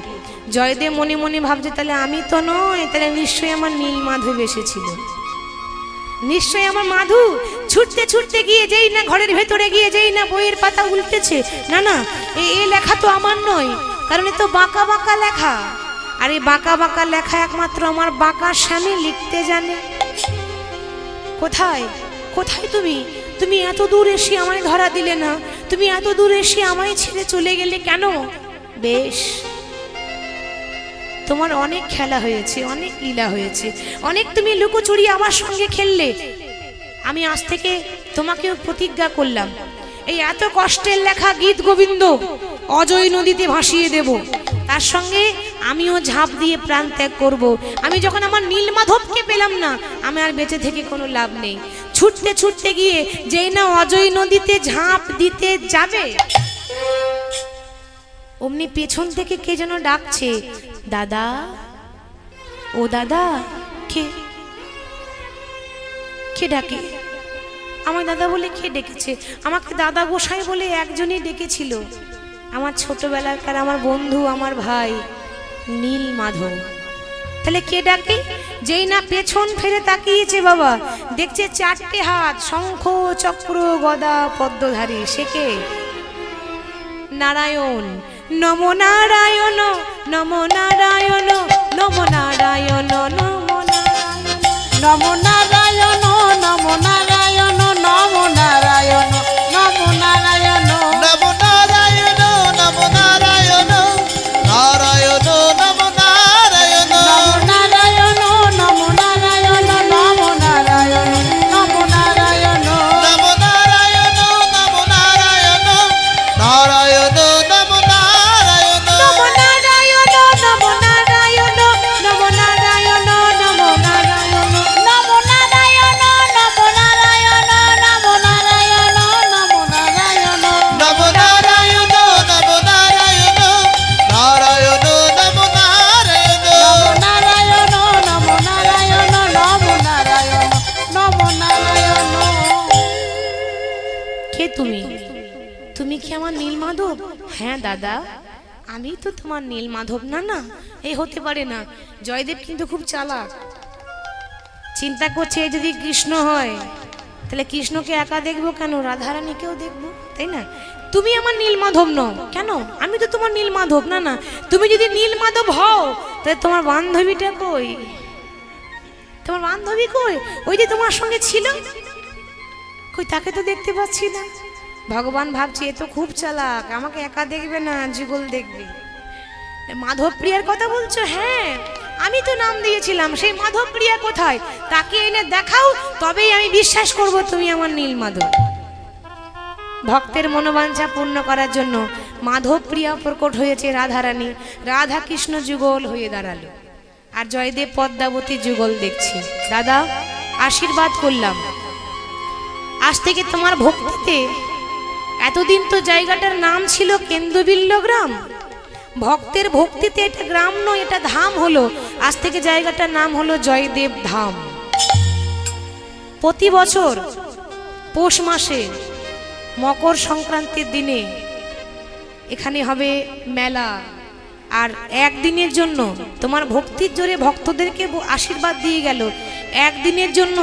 জয়দেব মনে মনে ভাবছে, তাহলে আমি তো নয়, তাহলে নিশ্চয়ই আমার নীল মাধব এসেছিল, নিশ্চয়ই আমার মাধু। ছুটতে ছুটতে গিয়ে যেই না ঘরের ভেতরে গিয়ে যেই না বইয়ের পাতা উল্টেছে, না না এই লেখা তো আমার নয়, কারণ এ তো বাঁকা বাঁকা লেখা, আর এই বাঁকা বাঁকা লেখা একমাত্র আমার বাঁকা স্বামী লিখতে জানে। কোথায় কোথায় তুমি? তুমি এত দূর এসে আমায় ধরা দিলে না, তুমি এত দূর এসে আমায় ছেড়ে চলে গেলে কেন? বেশ, তোমার অনেক খেলা হয়েছে, অনেক লীলা হয়েছে, অনেক তুমি লুকোচুরি আমার সঙ্গে খেললে। আমি আজ থেকে তোমাকেও প্রতিজ্ঞা করলাম, এই এত কষ্টের লেখা গীত গোবিন্দ অজয় নদীতে ভাসিয়ে দেব, তার সঙ্গে আমিও ঝাঁপ দিয়ে প্রাণ ত্যাগ করব। আমি যখন আমার নীলমাধবকে পেলাম না, আমি আর বেঁচে থেকে কোনো লাভ নেই। ছুটতে ছুটতে গিয়ে যেই না অজয় নদীতে ঝাঁপ দিতে যাবে, অমনি পেছন থেকে কে যেন ডাকছে, দাদা, ও দাদা। কে কে ডাকে? আমার দাদা বলে কে ডেকেছে? আমাকে দাদা গোসাই বলে একজনই ডেকেছিল, আমার ছোটবেলাকার আমার বন্ধু, আমার ভাই নীল মাধব। তাহলে কে ডাকে? যেই না পেছন ফিরে তাকিয়েছে বাবা, দেখছে চারটে হাত, শঙ্খ চক্র গদা পদ্মধারী, সে কে? নারায়ণ নম নারায়ণ নম নারায়ণ নম নারায়ণ নম নারায়ণ নম নারায়ণ নম নারায়ণ নম নারায়ণ নম নারায়ণ নম নারায়ণ নম নারায়ণ নারায়ণ নম নারায়ণ নম নারায়ণ নম নারায়ণ নম নারায়ণ নম নারায়ণ নম নারায়ণ নম নারায়ণ নারায়ণ নম নারায়ণ নম নারায়ণ নম নারায়ণ নম নারায়ণ নম নারায়ণ নম নারায়ণ নম নারায়ণ নম নারায়ণ নম নারায়ণ নম নারায়ণ নম নারায়ণ নারায়ণ নম নারায়ণ নম নারায়ণ নম নারায়ণ নম নারায়ণ নম নারায়ণ। কে তুমি? তুমি কি আমার নীলমাধব? হ্যাঁ দাদা, আমি তো তোমার নীলমাধব। না না, এই হতে পারে না। জয়দেব কিন্তু খুব চালাক, চিন্তা করছে এই যদি কৃষ্ণ হয় তাহলে কৃষ্ণকে একা দেখবো কেন, রাধারানীকেও দেখবো, তাই না? তুমি আমার নীলমাধব নও কেন? আমি তো তোমার নীলমাধব। না না, তুমি যদি নীলমাধব হও তাহলে তোমার বান্ধবীটা কই? তোমার বান্ধবী কই? ওই যে তোমার সঙ্গে ছিল, কই তাকে তো দেখতে পাচ্ছি না। ভগবান ভাবছে এ তো খুব চালাক, আমাকে একা দেখবে না, যুগল দেখবে। মাধব প্রিয়ার কথা বলছো? হ্যাঁ, আমি তো নাম দিয়েছিলাম, সেই মাধব প্রিয়া কোথায়? তাকে এনে দেখাও, তবেই আমি বিশ্বাস করব তুমি আমার নীলমাধব। ভক্তের মনোবাঞ্ছা পূর্ণ করার জন্য মাধব প্রিয়া প্রকট হয়েছে রাধারানী। রাধা কৃষ্ণ যুগল হয়ে দাঁড়ালো, আর জয়দেব পদ্মাবতী যুগল দেখছি। দাদা, আশীর্বাদ করলাম, আজ থেকে তোমার ভক্তিতে, এতদিন তো জায়গাটার নাম ছিল কেন্দ্রবিল্ল গ্রাম, ভক্তের ভক্তিতে এটা গ্রাম নয়, এটা ধাম হলো। আজ থেকে জায়গাটার নাম হলো জয়দেব ধাম। প্রতি বছর পৌষ মাসে মকর সংক্রান্তির দিনে এখানে হবে মেলা, আর একদিনের জন্য তোমার ভক্তির জোরে ভক্তদেরকে আশীর্বাদ দিয়ে গেল। একদিনের জন্য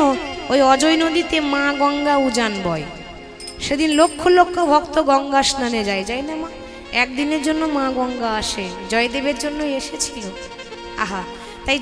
ওই অজয় নদীতে মা গঙ্গা উজান বয়, সেদিন লক্ষ লক্ষ ভক্ত গঙ্গা স্নানে যায়, যায় না মা? একদিনের জন্য মা গঙ্গা আসে, জয়দেবের জন্য এসেছিল। আহা, তাই